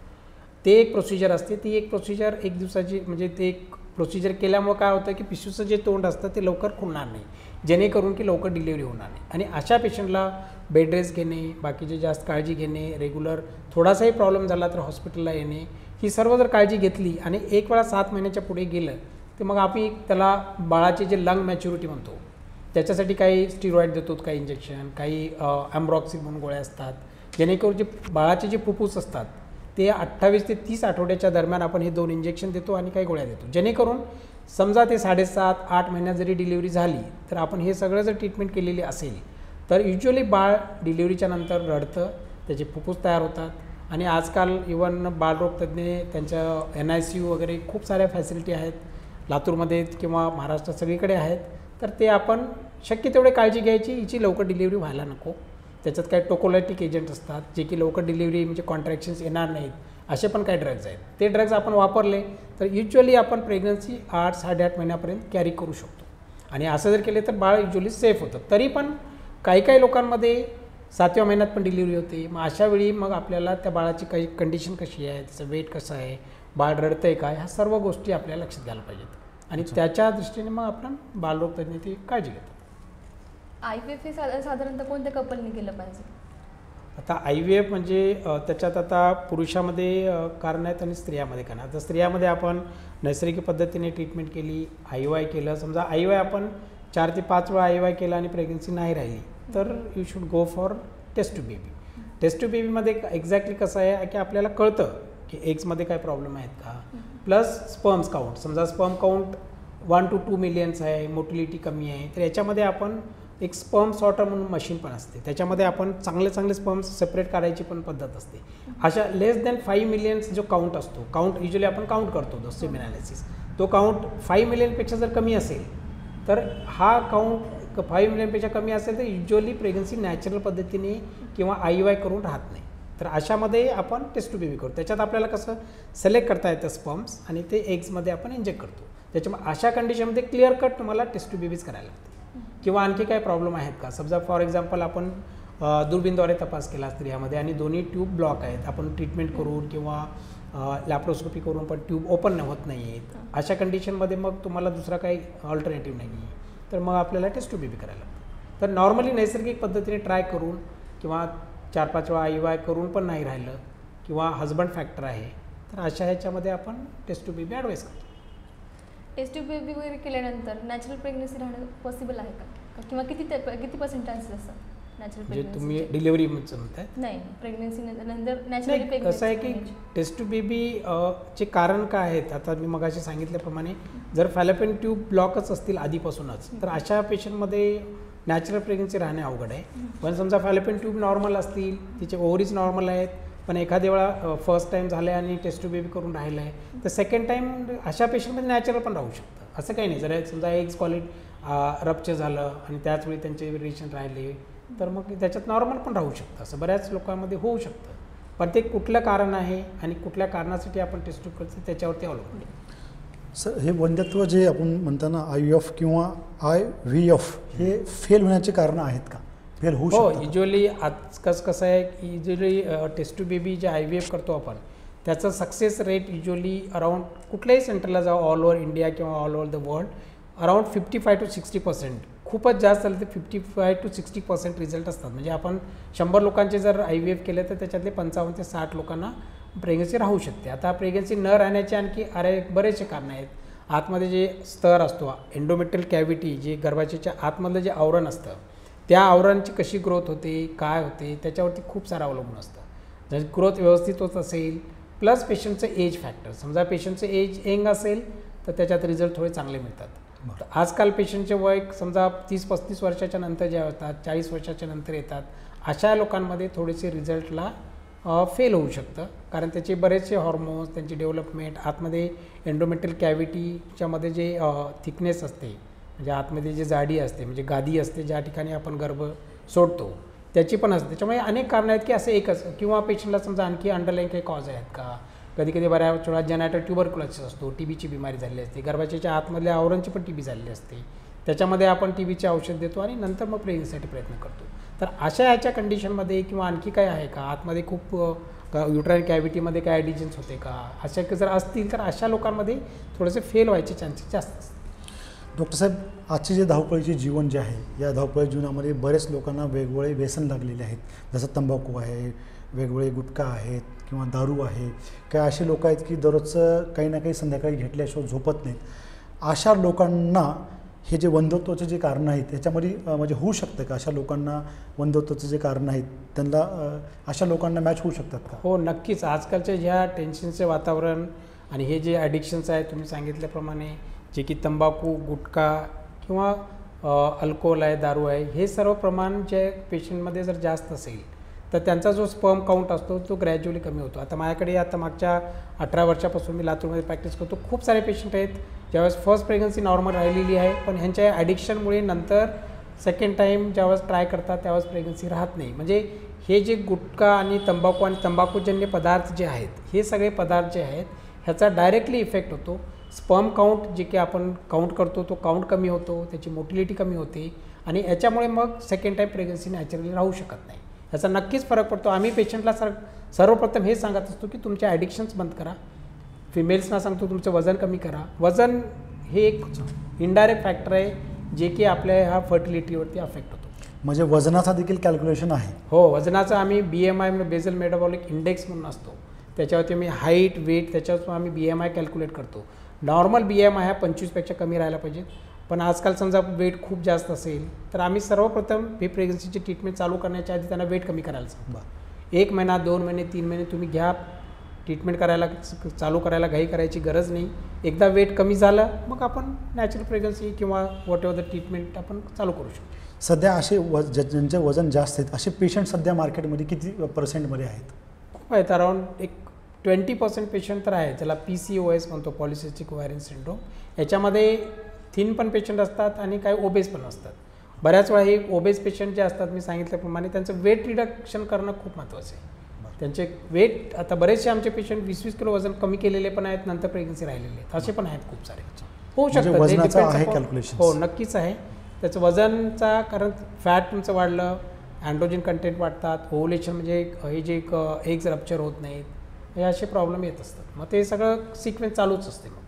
ते एक प्रोसिजर असते. ती एक प्रोसिजर 1 दिवसाची, म्हणजे ते एक प्रोसिजर केल्यामुळे काय होतं की पिशवीचं जे तोंड असतं ते लवकर खुलणार नाही, जेणेकरून की लवकर डिलिव्हरी होणार नाही. आणि अशा पेशंटला बेड रेस्ट घेणे, बाकीचे जास्त काळजी घेणे, रेग्युलर थोडासाही प्रॉब्लेम झाला तर हॉस्पिटलला येणे, ही सर्व जर काळजी घेतली आणि एक वेळा 7 महिन्याच्या पुढे गेलं तर मग आम्ही त्याला बाळाचे जे लंग मॅच्युरिटी म्हणतो त्याच्यासाठी काही स्टिरॉइड देतो, काही इंजेक्शन, काही ॲम्ब्रॉक्सिल म्हणून गोळ्या असतात, जेणेकरून जे बाळाचे जे फुफ्फुस असतात ते 28 ते 30 आठवड्याच्या दरम्यान आपण हे 2 इंजेक्शन देतो आणि काही गोळ्या देतो, जेणेकरून समजा ते 7.5-8 महिन्यात जरी डिलिव्हरी झाली तर आपण हे सगळं जर ट्रीटमेंट केलेली असेल तर युज्युअली बाळ डिलिव्हरीच्या नंतर रडतं, त्याचे फुफ्फुस तयार होतात. आणि आजकाल इवन बालरोगतज्ञ त्यांच्या NICU वगैरे खूप साऱ्या फॅसिलिटी आहेत, लातूरमध्ये किंवा महाराष्ट्रात सगळीकडे आहेत. तर ते आपण शक्य तेवढे काळजी घ्यायची, हिची लवकर डिलिव्हरी व्हायला नको. त्याच्यात काही टोकोलायटिक एजंट असतात जे की लवकर डिलिव्हरी म्हणजे कॉन्ट्रॅक्शन्स येणार नाहीत, असे पण काही ड्रग्ज आहेत. ते ड्रग्ज आपण वापरले तर युज्युअली आपण प्रेग्नन्सी 8-8.5 महिन्यापर्यंत कॅरी करू शकतो. आणि असं जर केले तर बाळ युज्युअली सेफ होतं. तरी पण काही लोकांमध्ये 7व्या महिन्यात पण डिलिव्हरी होते. मग अशा वेळी मग आपल्याला त्या बाळाची काही कंडिशन कशी आहे, त्याचं वेट कसं आहे, बाळ रडतं आहे का, ह्या सर्व गोष्टी आपल्याला लक्षात घ्यायला पाहिजेत आणि त्याच्या दृष्टीने मग आपण बालरोगतज्ञ ती काळजी घेतो. IVF हे साधारणतः कोणत्या कपलने केलं पाहिजे? आता IVF म्हणजे त्याच्यात आता पुरुषामध्ये कारण आहेत आणि स्त्रियामध्ये कारण. आता स्त्रियामध्ये आपण नैसर्गिक पद्धतीने ट्रीटमेंट केली, IUI केलं, समजा IUI आपण 4 ते 5 वेळा IUI केला आणि प्रेग्नन्सी नाही राहिली तर you should go for test tube baby. Test tube बेबीमध्ये एक्झॅक्टली कसं आहे की आपल्याला कळतं की एग्समध्ये काय प्रॉब्लेम आहेत का, प्लस स्पर्म्स काउंट. समजा स्पर्म काउंट 1 to 2 मिलियन्स आहे, मोटिलिटी कमी आहे, तर याच्यामध्ये आपण एक स्पर्म सॉर्टर म्हणून मशीन पण असते, त्याच्यामध्ये आपण चांगले स्पर्म्स सेपरेट करायची पण पद्धत असते. अशा लेस दॅन 5 मिलियन्स जो काउंट असतो, काउंट युज्युअली आपण काउंट करतो सेम ॲनालिसिस, तो काउंट 5 मिलियनपेक्षा जर कमी असेल तर हा काउंट 5 मिलियनपेक्षा कमी असेल तर युज्युअली प्रेग्नन्सी नॅचरल पद्धतीने किंवा IUI करून राहत नाही. तर अशामध्ये आपण टेस्ट टू बेबी करतो. त्याच्यात आपल्याला कसं सिलेक्ट करता येतं स्पर्म्स आणि ते एग्समध्ये आपण इंजेक्ट करतो. त्याच्यामुळे अशा कंडिशनमध्ये क्लिअर कट तुम्हाला टेस्ट टू बेबीज करायला लागते. किंवा आणखी काय प्रॉब्लेम आहेत का, समजा फॉर एक्झाम्पल आपण दुर्बीनद्वारे तपास केला स्त्रियामध्ये आणि दोन्ही ट्यूब ब्लॉक आहेत, आपण ट्रीटमेंट करून किंवा लॅप्रोस्कोपी करून पण ट्यूब ओपन होत नाही आहेत, अशा कंडिशनमध्ये मग तुम्हाला दुसरा काही ऑल्टरनेटिव्ह नाही आहे, तर मग आपल्याला टेस्ट टू बेबी करायला लागतं. तर नॉर्मली नैसर्गिक पद्धतीने ट्राय करून किंवा 4-5 वेळा IUI करून पण नाही राहिलं किंवा हजबंड फॅक्टर आहे तर अशा ह्याच्यामध्ये आपण टेस्ट टू बेबी ॲडवाईस करतो. टेस्ट टू बेबी वगैरे केल्यानंतर नॅचरल प्रेग्नन्सी राहणं पॉसिबल आहे का, किंवा किती % चान्सेस असतात नॅचरल म्हणजे प्रेग्नन्सी? तुम्ही डिलिव्हरी म्हणताय? नाही, प्रेग्नन्सी नंतर नॅचरली नाही, कसं प्रेग्नन्सी आहे की टेस्ट टू बेबी चे कारण काय आहेत, आता मी मगाशी सांगितल्याप्रमाणे जर फॅलोपियन ट्यूब ब्लॉकच असतील आधीपासूनच तर अशा पेशंटमध्ये नॅचरल प्रेग्नन्सी राहणे अवघड आहे. पण समजा फॅलोपियन ट्यूब नॉर्मल असतील, तिचे ओव्हरीज नॉर्मल आहेत, पण एखाद्या वेळा फर्स्ट टाईम झालं आहे आणि टेस्ट टू बेबी करून राहिलं आहे तर सेकंड टाईम अशा पेशंटमध्ये नॅचरल पण राहू शकतं. असं काही नाही. जर समजा एग्स क्वालिटी रप्चर झालं आणि त्याचवेळी त्यांचे रिलेशन राहिले तर मग त्याच्यात नॉर्मल पण राहू शकतं, असं बऱ्याच लोकांमध्ये होऊ शकतं. पण ते कुठलं कारण आहे आणि कुठल्या कारणासाठी आपण टेस्ट करतो त्याच्यावरती अवलंबून आहे. सर हे वंध्यत्व जे आपण म्हणताना IVF किंवा IVF हे फेल होण्याचे कारण आहेत का? फेल होऊ हो, शकतं? युजली आज कसं आहे की युजली टेस्ट टू बेबी जे IVF करतो आपण त्याचं सक्सेस रेट युजली अराउंड कुठल्याही सेंटरला जाऊ ऑल ओव्हर इंडिया किंवा all over the world around 55 to 60%. खूपच जास्त झालं तर 55 to 60% रिझल्ट असतात. म्हणजे आपण 100 लोकांचे जर IVF केले तर त्याच्यातले 55 ते 60 लोकांना प्रेग्नन्सी राहू शकते. आता प्रेग्नन्सी न राहण्याचे आणखी बरेचसे कारणं आहेत. आतमध्ये जे स्तर असतो एंडोमेट्रियल कॅव्हिटी जे गर्भाशयाच्या आतमधलं जे आवरण असतं त्या आवरणाची कशी ग्रोथ होते काय होते त्याच्यावरती खूप सारं अवलंबून असतं. जर ग्रोथ व्यवस्थित होत असेल प्लस पेशंटचं एज फॅक्टर, समजा पेशंटचं एज यंग असेल तर त्याच्यात रिझल्ट थोडे चांगले मिळतात. आजकाल पेशंटचे वय समजा 30-35 वर्षाच्या नंतर जे होतात 40 वर्षाच्या नंतर येतात अशा लोकांमध्ये थोडेसे रिझल्टला फेल होऊ शकतं कारण त्याचे बरेचसे हॉर्मोन्स त्यांची डेव्हलपमेंट आतमध्ये एंडोमेट्रियल कॅव्हिटीच्यामध्ये जे थिकनेस असते म्हणजे आतमध्ये जे जाडी असते म्हणजे गादी असते ज्या ठिकाणी आपण गर्भ सोडतो त्याची पण असते. त्याच्यामुळे अनेक कारणं आहेत की असं एकच किंवा पेशंटला समजा आणखी अंडरलाईन काही कॉज आहेत का. कधी कधी बऱ्याच वेळा जेनायटल ट्युबरक्युलोसिस असतो, TBची बिमारी झालेली असते, गर्भाशयाच्या आतमधल्या आवरणची पण TB झालेली असते, त्याच्यामध्ये आपण TBचे औषध देतो आणि नंतर मग प्रेग्नन्सीसाठी प्रयत्न करतो. तर अशा ह्याच्या कंडिशनमध्ये किंवा आणखी काय आहे का आतमध्ये खूप युट्राइन कॅव्हिटीमध्ये काय ॲडिजन्स होते का अशा जर असतील तर अशा लोकांमध्ये थोडेसे फेल व्हायचे चान्सेस जास्त असतात. डॉक्टर साहेब आजचे जे धावपळीचे जीवन जे आहे या धावपळी जीवनामध्ये बरेच लोकांना वेगवेगळे व्यसन लागलेले आहेत. जसं तंबाखू आहे, वेगवेगळे गुटखा आहेत किंवा दारू आहे. काही असे लोक आहेत की दररोजचं काही ना काही संध्याकाळी घेतल्याशिवाय झोपत नाहीत. अशा लोकांना हे जे वंध्यत्वाचे जे कारणं आहेत याच्यामध्ये म्हणजे होऊ शकतं का? अशा लोकांना वंध्यत्वाचे जे कारणं आहेत त्यांना अशा लोकांना मॅच होऊ शकतात का? हो नक्कीच. आजकालच्या ह्या टेन्शनचे वातावरण आणि हे जे ॲडिक्शन्स आहेत तुम्ही सांगितल्याप्रमाणे जे की तंबाखू गुटखा किंवा अल्कोहोल आहे दारू आहे हे सर्व प्रमाण जे पेशंटमध्ये जर जास्त असेल तर त्यांचा जो स्पर्म काउंट असतो तो ग्रॅज्युअली कमी होतो. आता माझ्याकडे आता मागच्या 18 वर्षापासून मी लातूरमध्ये प्रॅक्टिस करतो. खूप सारे पेशंट आहेत ज्यावेळेस फर्स्ट प्रेग्नन्सी नॉर्मल राहिलेली आहे पण ह्यांच्या ॲडिक्शनमुळे नंतर सेकंड टाईम ज्यावेळेस ट्राय करतात त्यावेळेस प्रेग्नन्सी राहत नाही. म्हणजे हे जे गुटखा आणि तंबाखूजन्य पदार्थ जे आहेत हे सगळे पदार्थ जे आहेत ह्याचा डायरेक्टली इफेक्ट होतो. स्पर्म काउंट जे की आपण काउंट करतो तो काउंट कमी होतो, त्याची मोटिलिटी कमी होते आणि याच्यामुळे मग सेकंड टाईम प्रेग्नन्सी नॅचरली राहू शकत नाही. ह्याचा नक्कीच फरक पडतो. आम्ही पेशंटला सर्वप्रथम हे सांगत असतो की तुमचे ॲडिक्शन्स बंद करा. फिमेल्सना सांगतो तुमचं वजन कमी करा. वजन हे एक इनडायरेक्ट फॅक्टर आहे जे की आपल्या ह्या फर्टिलिटीवरती अफेक्ट होतो. म्हणजे वजनाचा देखील कॅल्क्युलेशन आहे? हो वजनाचा आम्ही BMI म्हणजे बेझल मेटाबॉलिक इंडेक्स म्हणून असतो त्याच्यावरती आम्ही हाईट वेट त्याच्यावर आम्ही BMI कॅल्क्युलेट करतो. नॉर्मल BMI हा 25पेक्षा कमी राहायला पाहिजे. पण आजकाल समजा वेट खूप जास्त असेल तर आम्ही सर्वप्रथम ही प्रेग्नन्सीची ट्रीटमेंट चालू करण्याच्या आधी त्यांना वेट कमी करायला सांगतो. 1 महिना 2 महिने 3 महिने तुम्ही घ्या ट्रीटमेंट करायला चालू करायला घाई करायची गरज नाही. एकदा वेट कमी झालं मग आपण नॅचरल प्रेग्नन्सी किंवा व्हॉट एव्हर द ट्रीटमेंट आपण चालू करू शकतो. सध्या असे ज्यांचे वजन जास्त आहेत असे पेशंट सध्या मार्केटमध्ये किती % आहेत? खूप आहेत. अराउंड एक 20% पेशंट तर आहे ज्याला PCOS म्हणतो पॉलिसिस्टिक ओव्हारियन सिंड्रोम. याच्यामध्ये थिन पण पेशंट असतात आणि काही ओबेस पण असतात. बऱ्याच वेळा हे ओबेस पेशंट जे असतात मी सांगितल्याप्रमाणे त्यांचं वेट रिडक्शन करणं खूप महत्त्वाचं आहे. त्यांचे वेट आता बरेचसे आमचे पेशंट 20-20 किलो वजन कमी केलेले पण आहेत नंतर प्रेग्नन्सी राहिलेले आहेत असे पण आहेत खूप सारे. होऊ शकतं. हो नक्कीच आहे त्याचं वजनचा कारण फॅट तुमचं वाढलं अँड्रोजन कंटेंट वाढतात ओव्हुलेशन म्हणजे हे जे एग्स रप्चर होत नाहीत हे असे प्रॉब्लेम येत असतात. मग ते सगळं सिक्वेन्स चालूच असते. मग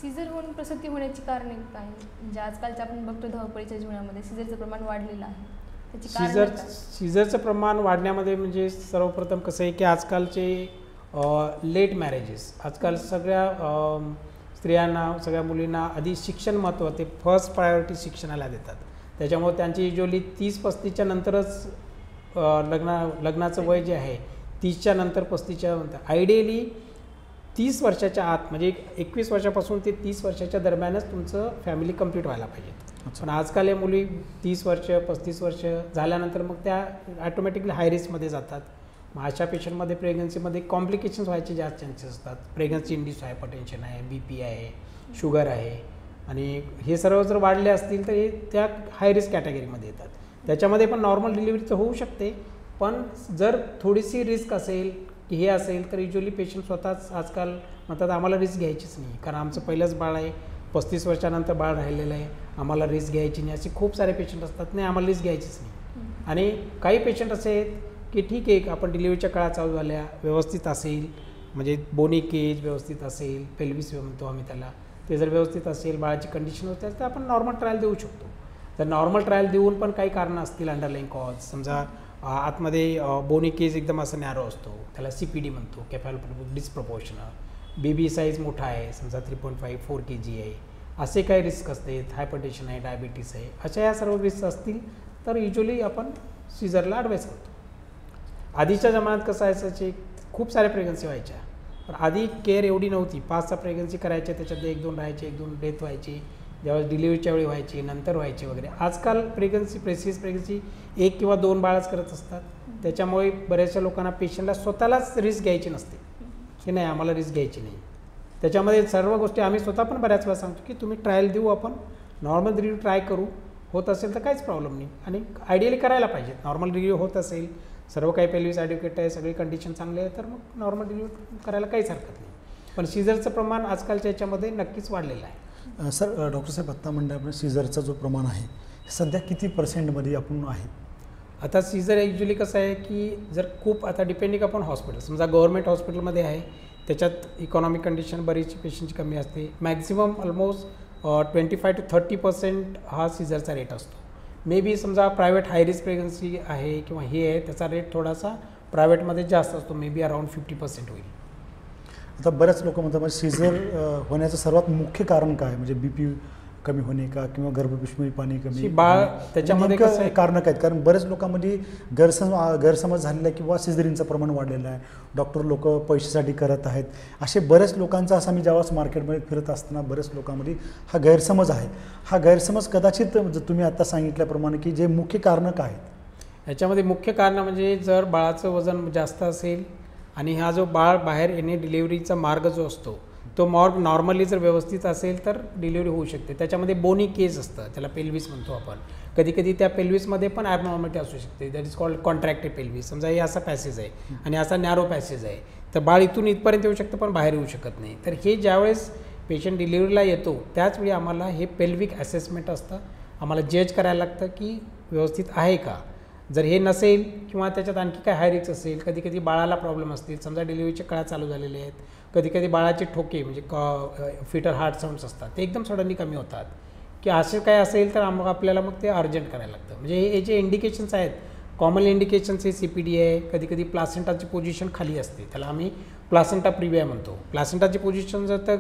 सीझर होऊन प्रसूती होण्याची कारणे काय? म्हणजे आजकालच्या आपण बघतो धावपळीच्या जीवनामध्ये सीझरचं प्रमाण वाढलेलं आहे. त्याची सीझरचं प्रमाण वाढण्यामध्ये म्हणजे सर्वप्रथम कसं आहे की आजकालचे लेट मॅरेजेस आजकाल सगळ्या स्त्रियांना सगळ्या मुलींना आधी शिक्षण महत्त्वाचं ते फर्स्ट प्रायोरिटी शिक्षणाला देतात. त्याच्यामुळे त्यांची युजली 30-35च्या नंतरच लग्नाचं वय जे आहे 30च्या नंतर 35च्या नंतर आयडियली 30 वर्षाच्या आत म्हणजे 21 वर्षापासून ते 30 वर्षाच्या दरम्यानच तुमचं फॅमिली कंप्लीट व्हायला पाहिजे. पण आजकाल या मुली 30 वर्ष 35 वर्ष झाल्यानंतर मग त्या ॲटोमॅटिकली हाय रिस्कमध्ये जातात. मग अशा पेशंटमध्ये प्रेग्नन्सीमध्ये कॉम्प्लिकेशन्स व्हायचे जास्त चान्सेस असतात. प्रेग्नन्सी इंड्यूस हायपरटेन्शन आहे, BP आहे, शुगर आहे. आणि हे सर्व जर वाढले असतील तर हे त्या हाय रिस्क कॅटेगरीमध्ये येतात. त्याच्यामध्ये पण नॉर्मल डिलिव्हरी तर होऊ शकते, पण जर थोडीशी रिस्क असेल की हे असेल तर युजली पेशंट स्वतःच आजकाल म्हणतात आम्हाला रिस्क घ्यायचीच नाही, कारण आमचं पहिलंच बाळ आहे, 35 वर्षानंतर बाळ राहिलेलं आहे, आम्हाला रिस्क घ्यायची नाही, असे खूप सारे पेशंट असतात. नाही, आम्हाला रिस्क घ्यायचीच नाही. आणि काही पेशंट असे आहेत की ठीक आहे आपण डिलिव्हरीच्या काळात चालू झाल्या व्यवस्थित असेल, म्हणजे बोनी केज व्यवस्थित असेल, पेल्विस म्हणतो आम्ही त्याला, ते जर व्यवस्थित असेल, बाळाची कंडिशन होते तर आपण नॉर्मल ट्रायल देऊ शकतो. तर नॉर्मल ट्रायल देऊन पण काही कारणं असतील अंडरलाईन कॉज, समजा आतमध्ये बोनी केज एकदम असं नॅरो असतो, त्याला CPD म्हणतो, केफॅलोपॅथिक डिस्प्रपोर्शनल, बेबी साईज मोठा आहे, समजा 3.5 4 kg आहे, असे काही रिस्क असते, हायपरटेन्शन आहे, डायबिटीस आहे, अशा या सर्व रिस्क असतील तर युजली आपण सीझरला ॲडवाईस करतो. आधीच्या जमान्यात कसं असायचे, खूप साऱ्या प्रेग्नन्सी व्हायच्या, पण आधी केअर एवढी नव्हती. 5-6 प्रेग्नन्सी करायच्या, त्याच्यात 1-2 राहायचे, 1-2 डेथ व्हायची, ज्यावेळेस डिलिव्हरीच्या वेळी व्हायची, नंतर व्हायची वगैरे. आजकाल प्रेग्नन्सी 1 किंवा 2 बाळच करत असतात. त्याच्यामुळे बऱ्याचशा लोकांना पेशंटला स्वतःलाच रिस्क घ्यायची नसते की नाही आम्हाला रिस्क घ्यायची नाही. त्याच्यामध्ये सर्व गोष्टी आम्ही स्वतः पण बऱ्याच वेळा सांगतो की तुम्ही ट्रायल देऊ, आपण नॉर्मल डिलिव्हरी ट्राय करू, होत असेल तर काहीच प्रॉब्लेम नाही. आणि आयडियली करायला पाहिजे. नॉर्मल डिलिव्हरी होत असेल, सर्व काही पेल्विस ॲडिक्वेट आहे, सगळी कंडिशन चांगली आहे, तर मग नॉर्मल डिलिव्हरी करायला काहीच हरकत नाही. पण सीझरचं प्रमाण आजकालच्या याच्यामध्ये नक्कीच वाढलेलं आहे. सर, डॉक्टर साहेब आत्ता म्हणल्याप्रमाणे सीझरचं जो प्रमाण आहे सध्या किती % आपण आहे? आता सीझर युजली कसं आहे की जर खूप आता डिपेंडिंग अपॉन हॉस्पिटल, समजा गव्हर्नमेंट हॉस्पिटलमध्ये आहे त्याच्यात इकॉनॉमिक कंडिशन बरीचशी पेशंटची कमी असते, मॅक्झिमम ऑलमोस्ट 25 to 30% हा सीझरचा रेट असतो. मे बी समजा प्रायव्हेट हाय रिस्क प्रेग्नन्सी आहे किंवा हे आहे त्याचा रेट थोडासा प्रायव्हेटमध्ये जास्त असतो, मे बी अराउंड 50% होईल. आता बऱ्याच लोक म्हणतात सीझर होण्याचं सर्वात मुख्य कारण काय, म्हणजे BP कमी होणे का किंवा गर्भपिशवी पाणी कमी, बाळ त्याच्यामध्ये कसं आहे, कारणं काय आहेत? कारण बऱ्याच लोकांमध्ये गैरसमज झालेला आहे किंवा सिझरिनचं प्रमाण वाढलेलं आहे, डॉक्टर लोक पैशासाठी करत आहेत, असे बरेच लोकांचा असं मी ज्यावेळेस मार्केटमध्ये फिरत असताना बरेच लोकांमध्ये हा गैरसमज आहे. हा गैरसमज कदाचित तुम्ही आता सांगितल्याप्रमाणे की जे मुख्य कारणं काय आहेत? याच्यामध्ये मुख्य कारणं म्हणजे जर बाळाचं वजन जास्त असेल आणि हा जो बाळ बाहेर येणे डिलिव्हरीचा मार्ग जो असतो तो नॉर्मली जर व्यवस्थित असेल तर डिलिव्हरी होऊ शकते. त्याच्यामध्ये बोनी केज असतं, त्याला पेल्विस म्हणतो आपण. कधी कधी त्या पेल्विसमध्ये पण ॲबनॉर्मॅलिटी असू शकते, that is called contracted pelvis. समजा हे असा पॅसेज आहे आणि असा नॅरो पॅसेज आहे, तर बाळ इथून इथपर्यंत येऊ शकतं पण बाहेर येऊ शकत नाही. तर हे ज्यावेळेस पेशंट डिलिव्हरीला येतो त्याचवेळी आम्हाला हे पेल्विक असेसमेंट असतं, आम्हाला जज करायला लागतं की व्यवस्थित आहे का. जर हे नसेल किंवा त्याच्यात आणखी काय हाय रिस्क असेल, कधी कधी बाळाला प्रॉब्लेम असतील, समजा डिलिव्हरीच्या काळात चालू झालेले आहेत, कधी कधी बाळाचे ठोके म्हणजे फिटर हार्ट साऊंड्स असतात ते एकदम सडनली कमी होतात, की असे काय असेल तर आपल्याला मग ते अर्जंट करायला लागतं. म्हणजे हे जे इंडिकेशन्स आहेत, कॉमन इंडिकेशन्स हे CPD आहे, कधी कधी प्लासेंटाची पोझिशन खाली असते, त्याला आम्ही प्लासेंटा प्रिव्हिया म्हणतो. प्लासेंटाची पोझिशन जर तर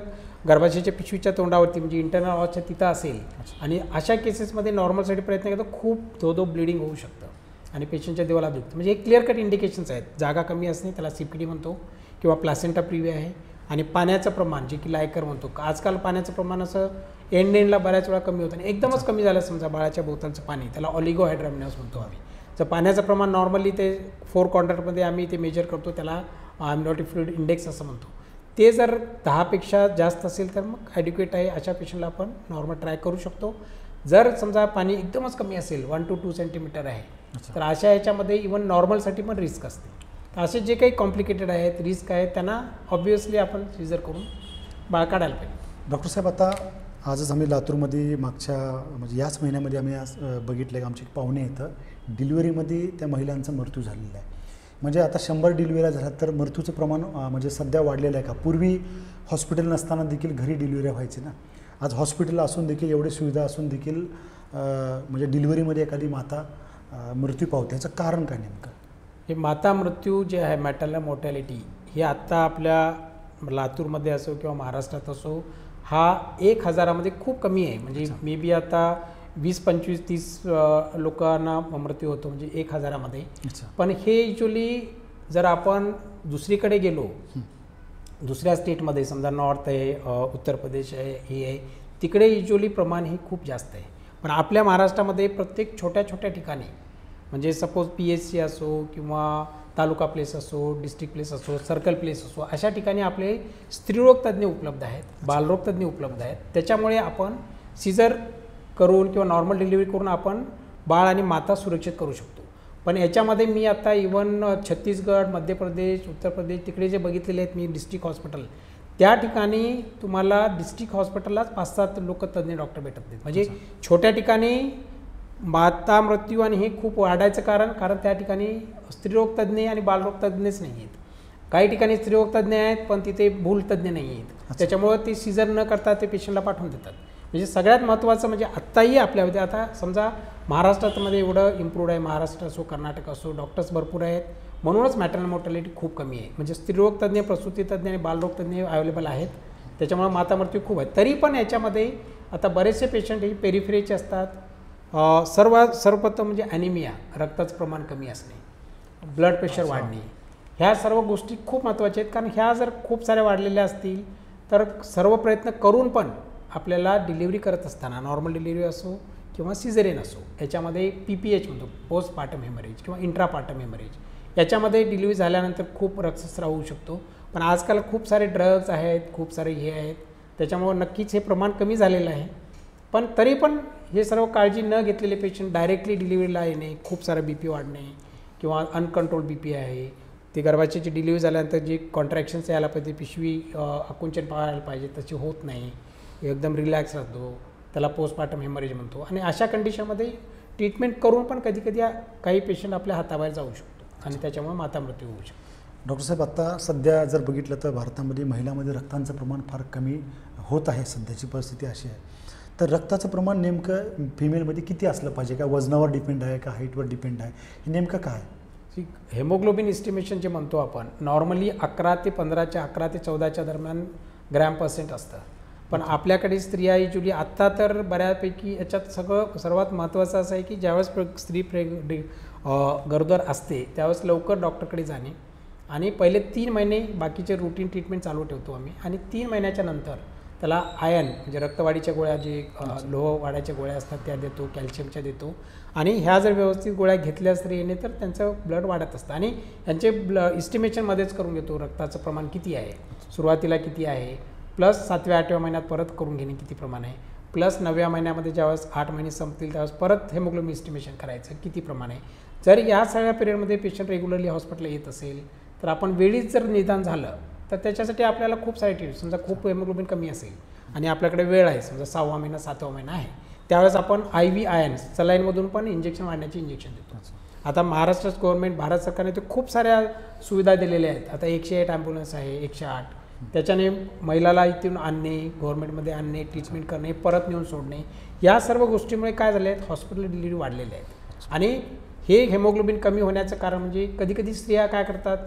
गर्भाशयाच्या पिशवीच्या तोंडावरती म्हणजे इंटरनल ऑर्गनच्या तिथं असेल आणि अशा केसेसमध्ये नॉर्मलसाठी प्रयत्न करतो खूप धो ब्लिडिंग होऊ शकतं आणि पेशंटच्या देवाला दुखतं. म्हणजे हे क्लिअर कट इंडिकेशन्स आहेत. जागा कमी असणे त्याला CPD म्हणतो किंवा प्लासेंटा प्रिव्हिया आहे. आणि पाण्याचं प्रमाण जे की लायकर म्हणतो, आजकाल पाण्याचं प्रमाण असं एंडला बऱ्याच वेळा कमी होतं आणि एकदमच कमी झालं समजा बाळाच्या बोतलचं पाणी, त्याला ऑलिगोहायड्रॅमिनस म्हणतो आम्ही. तर पाण्याचं प्रमाण नॉर्मली ते 4 क्वाड्रंटमध्ये आम्ही ते मेजर करतो, त्याला अम्निओटिक फ्लुइड इंडेक्स असं म्हणतो. ते जर 10पेक्षा जास्त असेल तर मग ॲडिक्वेट आहे, अशा पेशंटला आपण नॉर्मल ट्राय करू शकतो. जर समजा पाणी एकदमच कमी असेल 1 to 2 सेंटीमीटर आहे तर अशा याच्यामध्ये इव्हन नॉर्मलसाठी पण रिस्क असते. असे जे काही कॉम्प्लिकेटेड आहेत, रिस्क आहेत, त्यांना ऑब्व्हियसली आपण सीझर करून बाळ काढायला पाहिजे. डॉक्टर साहेब, आता आजच आम्ही लातूरमध्ये मागच्या म्हणजे याच महिन्यामध्ये आम्ही आज बघितलं की आमचे पाहुणे येतं डिलिव्हरीमध्ये त्या महिलांचा मृत्यू झालेला आहे. म्हणजे आता 100 डिलिव्हऱ्या झाल्या तर मृत्यूचं प्रमाण म्हणजे सध्या वाढलेलं आहे का? पूर्वी हॉस्पिटल नसताना देखील घरी डिलिव्हऱ्या व्हायची ना, आज हॉस्पिटल असून देखील एवढी सुविधा असून देखील म्हणजे डिलिव्हरीमध्ये एखादी माता मृत्यू पावते, याचं कारण काय नेमकं? हे माता मृत्यू जे आहे, मॅटर्नल मोर्टॅलिटी, हे आत्ता आपल्या लातूरमध्ये असो किंवा महाराष्ट्रात असो हा 1000मध्ये खूप कमी आहे. म्हणजे मे बी आता 20, 25, 30 लोकांना मृत्यू होतो म्हणजे 1000मध्ये. पण हे युजली जर आपण दुसरीकडे गेलो, दुसऱ्या स्टेटमध्ये समजा नॉर्थ आहे, उत्तर प्रदेश आहे, हे आहे, तिकडे युजली प्रमाण हे खूप जास्त आहे. पण आपल्या महाराष्ट्रामध्ये प्रत्येक छोट्या छोट्या ठिकाणी म्हणजे सपोज PHC असो किंवा तालुका प्लेस असो, डिस्ट्रिक्ट प्लेस असो, सर्कल प्लेस असो, अशा ठिकाणी आपले स्त्रीरोग तज्ज्ञ उपलब्ध आहेत, बालरोग तज्ज्ञ उपलब्ध आहेत. त्याच्यामुळे आपण सीझर करून किंवा नॉर्मल डिलिव्हरी करून आपण बाळ आणि माता सुरक्षित करू शकतो. पण याच्यामध्ये मी आता इवन छत्तीसगड, मध्य प्रदेश, उत्तर प्रदेश तिकडे जे बघितलेले आहेत मी डिस्ट्रिक्ट हॉस्पिटल, त्या ठिकाणी तुम्हाला डिस्ट्रिक्ट हॉस्पिटललाच 5-7 लोक तज्ज्ञ डॉक्टर भेटत नाहीत. म्हणजे छोट्या ठिकाणी माता मृत्यू आणि हे खूप वाढायचं कारण त्या ठिकाणी स्त्रीरोग तज्ज्ञ आणि बालरोग तज्ज्ञच नाही आहेत. काही ठिकाणी स्त्रीरोग तज्ज्ञ आहेत पण तिथे भूल तज्ज्ञ नाही आहेत. त्याच्यामुळं ते सीझर न करता ते पेशंटला पाठवून देतात. म्हणजे सगळ्यात महत्त्वाचं म्हणजे आत्ताही आपल्यामध्ये आता समजा महाराष्ट्रामध्ये एवढं इम्प्रूव्ड आहे, महाराष्ट्र असो कर्नाटक असो, डॉक्टर्स भरपूर आहेत, म्हणूनच मॅटर्नल मोर्टॅलिटी खूप कमी आहे. म्हणजे स्त्रीरोग तज्ज्ञ, प्रसूती तज्ज्ञ आणि बालरोग तज्ज्ञ अवेलेबल आहेत. त्याच्यामुळे माता मृत्यू खूप आहे. तरी पण याच्यामध्ये आता बरेचसे पेशंट हे पेरिफेरीचे असतात. सर्वप्रथम म्हणजे ॲनिमिया, रक्ताचं प्रमाण कमी असणे, ब्लड प्रेशर वाढणे, ह्या सर्व गोष्टी खूप महत्त्वाच्या आहेत. कारण ह्या जर खूप साऱ्या वाढलेल्या असतील तर सर्व प्रयत्न करून पण आपल्याला डिलिव्हरी करत असताना नॉर्मल डिलिव्हरी असो किंवा सिझेरियन असो, याच्यामध्ये PPH म्हणतो, पोस्टपार्टम हेमरेज किंवा इंट्रापार्टम हेमरेज, याच्यामध्ये डिलिव्हरी झाल्यानंतर खूप रक्तस्राव होऊ शकतो. पण आजकाल खूप सारे ड्रग्ज आहेत, खूप सारे हे आहेत, त्याच्यामुळं नक्कीच हे प्रमाण कमी झालेलं आहे. पण तरी पण हे सर्व काळजी न घेतलेले पेशंट डायरेक्टली डिलिव्हरीला येणे, खूप सारं BP वाढणे किंवा अनकंट्रोल BP आहे, ते गर्भाची जी डिलिव्हरी झाल्यानंतर जी कॉन्ट्रॅक्शन्स यायला पाहिजे, पिशवी आकुंचन पाहायला पाहिजे, तशी होत नाही, एकदम रिलॅक्स राहतो, त्याला पोस्टपार्टम हेमरेज म्हणतो. आणि अशा कंडिशनमध्ये ट्रीटमेंट करून पण कधी कधी काही पेशंट आपल्या हाताबाहेर जाऊ शकतो आणि त्याच्यामुळे माता मृत्यू होऊ शकतो. डॉक्टर साहेब, आता सध्या जर बघितलं तर भारतामध्ये महिलांमध्ये रक्तांचं प्रमाण फार कमी होत आहे, सध्याची परिस्थिती अशी आहे. तर रक्ताचं प्रमाण नेमकं फिमेलमध्ये किती असलं पाहिजे? का वजनावर डिपेंड आहे, का हाईटवर डिपेंड आहे, हे नेमकं काय? हेमोग्लोबिन इस्टिमेशन जे म्हणतो आपण, नॉर्मली 11 ते 14च्या दरम्यान ग्रॅम% असतं. पण आपल्याकडे स्त्रिया युजली आत्ता तर बऱ्यापैकी याच्यात सर्वात महत्त्वाचं असं आहे की ज्यावेळेस स्त्री गरोदर असते त्यावेळेस लवकर डॉक्टरकडे जाणे आणि पहिले 3 महिने बाकीचे रूटीन ट्रीटमेंट चालू ठेवतो आम्ही. आणि 3 महिन्याच्या नंतर त्याला आयर्न म्हणजे रक्तवाढीच्या गोळ्या, जे लोह वाढायच्या गोळ्या असतात त्या देतो, कॅल्शियमच्या देतो. आणि ह्या जर व्यवस्थित गोळ्या घेतल्या स्त्रीने तर त्यांचं ब्लड वाढत असतं. आणि यांचे इस्टिमेशनमध्येच करून घेतो रक्ताचं प्रमाण किती आहे, सुरुवातीला किती आहे, प्लस 7व्या-8व्या महिन्यात परत करून घेणे किती प्रमाण आहे, प्लस 9व्या महिन्यामध्ये ज्यावेळेस 8 महिने संपतील त्यावेळेस परत हेमोग्लोबिन इस्टिमेशन करायचं किती प्रमाण आहे. जर या सगळ्या पिरियडमध्ये पेशंट रेग्युलरली हॉस्पिटलला येत असेल तर आपण वेळीच जर निदान झालं तर त्याच्यासाठी आपल्याला खूप सारे ट्रीटमेंट, समजा खूप हेमोग्लोबिन कमी असेल आणि आपल्याकडे वेळ आहे, समजा 6वा महिना 7वा महिना आहे, त्यावेळेस आपण IV आयर्न सलाईनमधून पण इंजेक्शन वाढण्याचे इंजेक्शन देतो. आता महाराष्ट्र गव्हर्नमेंट, भारत सरकारने ते खूप साऱ्या सुविधा दिलेल्या आहेत. आता 108 ॲम्ब्युलन्स आहे, 108, त्याच्याने महिलाला इथून आणणे, गव्हर्नमेंटमध्ये आणणे, ट्रीटमेंट करणे, परत नेऊन सोडणे, या सर्व गोष्टीमुळे काय झाले आहेत, हॉस्पिटल डिलिव्हरी वाढलेले आहेत. आणि हे हेमोग्लोबिन कमी होण्याचं कारण म्हणजे कधीकधी स्त्रिया काय करतात,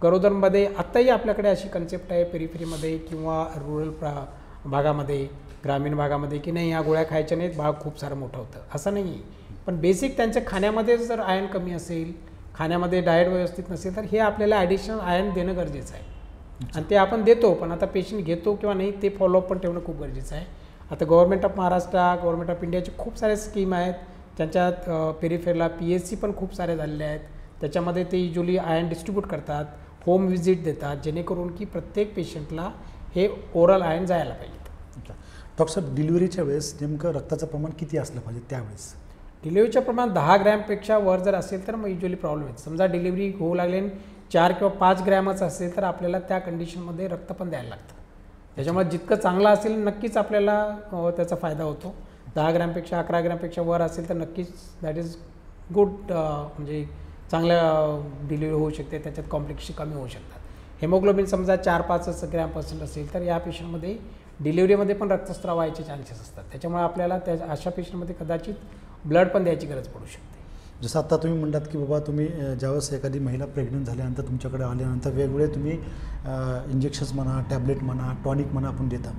गरोदरमध्ये आत्ताही आपल्याकडे अशी कन्सेप्ट आहे पेरिफेरीमध्ये किंवा रुरल भागामध्ये, ग्रामीण भागामध्ये, की नाही या गोळ्या खायच्या नाहीत, बाळ खूप सारं मोठं होतं, असं नाही आहे. पण बेसिक त्यांच्या खाण्यामध्ये जर आयर्न कमी असेल, खाण्यामध्ये डाएट व्यवस्थित नसेल तर हे आपल्याला ॲडिशनल आयर्न देणं गरजेचं आहे. आणि ते आपण देतो, पण आता पेशंट घेतो किंवा नाही ते फॉलोअप पण ठेवणं खूप गरजेचं आहे. आता government of Maharashtra, government of इंडियाचे खूप सारे स्कीम आहेत, त्यांच्यात पेरिफेरला PSC पण खूप सारे झालेले आहेत. त्याच्यामध्ये ते युजली आयर्न डिस्ट्रीब्यूट करतात, होम व्हिजिट देतात, जेणेकरून की प्रत्येक पेशंटला हे ओरल आयर्न जायला पाहिजे. डॉक्टर साहेब, डिलिव्हरीच्या वेळेस नेमकं रक्ताचं प्रमाण किती असलं पाहिजे त्यावेळेस? डिलिव्हरीचं प्रमाण 10 ग्रॅमपेक्षा वर जर असेल तर मग युजली प्रॉब्लेम येतो. समजा डिलिव्हरी होऊ लागले 4 किंवा 5 ग्रॅमच असेल तर आपल्याला त्या कंडिशनमध्ये रक्त पण द्यायला लागतं. त्याच्यामुळे जितकं चांगलं असेल नक्कीच आपल्याला त्याचा फायदा होतो. 10 ग्रॅमपेक्षा 11 ग्रॅमपेक्षा वर असेल तर नक्कीच दॅट इज गुड, म्हणजे चांगल्या डिलिव्हरी होऊ शकते, त्याच्यात कॉम्प्लिकेशन कमी होऊ शकतात. हेमोग्लोबिन समजा 4-5 ग्रॅम% असेल तर या पेशंटमध्ये डिलिव्हरीमध्ये पण रक्तस्राव व्हायचे चान्सेस असतात. त्याच्यामुळे आपल्याला अशा पेशंटमध्ये कदाचित ब्लड पण द्यायची गरज पडू शकते. जसं आता तुम्ही म्हणतात की बाबा तुम्ही ज्यावेळेस एखादी महिला प्रेग्नंट झाल्यानंतर तुमच्याकडे आल्यानंतर वेगवेगळे तुम्ही इंजेक्शन्स म्हणा, टॅबलेट म्हणा, टॉनिक म्हणा आपण देता.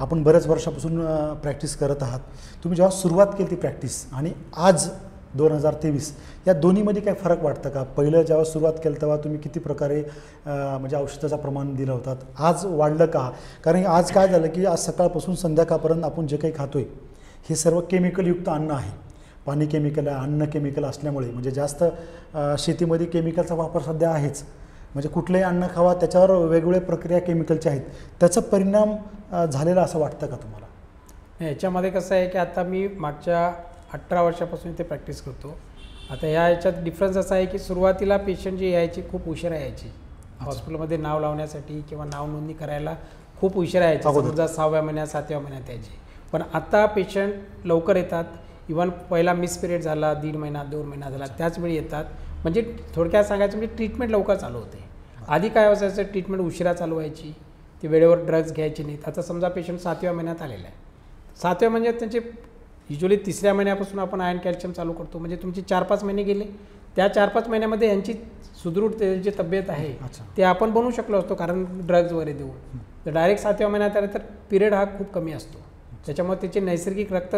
आपण बऱ्याच वर्षापासून प्रॅक्टिस करत आहात. तुम्ही जेव्हा सुरुवात केली ती प्रॅक्टिस आणि आज 2023 या दोन्हीमध्ये काय फरक वाटतं का? पहिलं जेव्हा सुरुवात केली तेव्हा तुम्ही किती प्रकारे म्हणजे औषधाचं प्रमाण दिलं होतात, आज वाढलं का? कारण आज काय झालं की आज सकाळपासून संध्याकाळपर्यंत आपण जे काही खातोय हे सर्व केमिकलयुक्त अन्न आहे. पाणी केमिकल आहे, अन्न केमिकल असल्यामुळे म्हणजे जास्त शेतीमध्ये केमिकलचा वापर सध्या आहेच. म्हणजे कुठलंही अन्न खावा त्याच्यावर वेगवेगळ्या प्रक्रिया केमिकलच्या आहेत. त्याचा परिणाम झालेला असं वाटतं का तुम्हाला? याच्यामध्ये कसं आहे की आता मी मागच्या 18 वर्षापासून इथे प्रॅक्टिस करतो. आता याच्यात डिफरन्स असा आहे की सुरुवातीला पेशंट जे यायची खूप उशिरा यायची हॉस्पिटलमध्ये नाव लावण्यासाठी किंवा नाव नोंदणी करायला खूप उशिरा यायचे, समजा 6व्या महिन्यात 7व्या महिन्यात यायचे. पण आता पेशंट लवकर येतात. इव्हन पहिला मिस पिरियड झाला 1.5 महिना 2 महिना झाला त्याच वेळी येतात. म्हणजे थोडक्यात सांगायचं म्हणजे ट्रीटमेंट लवकर चालू होते. आधी काय असायचं, ट्रीटमेंट उशिरा चालू व्हायची, ती वेळेवर ड्रग्ज घ्यायचे नाहीत. आता समजा पेशंट 7व्या महिन्यात आलेला आहे, 7व्या म्हणजे त्यांचे युजली 3ऱ्या महिन्यापासून आपण आयर्न कॅल्शियम चालू करतो. म्हणजे तुमचे 4-5 महिने गेले, त्या 4-5 महिन्यामध्ये यांची सुदृढ जी तब्येत आहे ते आपण बनवू शकलो असतो कारण ड्रग्ज वगैरे देऊन. तर डायरेक्ट 7व्या महिन्यात आले तर पिरियड हा खूप कमी असतो. त्याच्यामुळे त्याची नैसर्गिक रक्त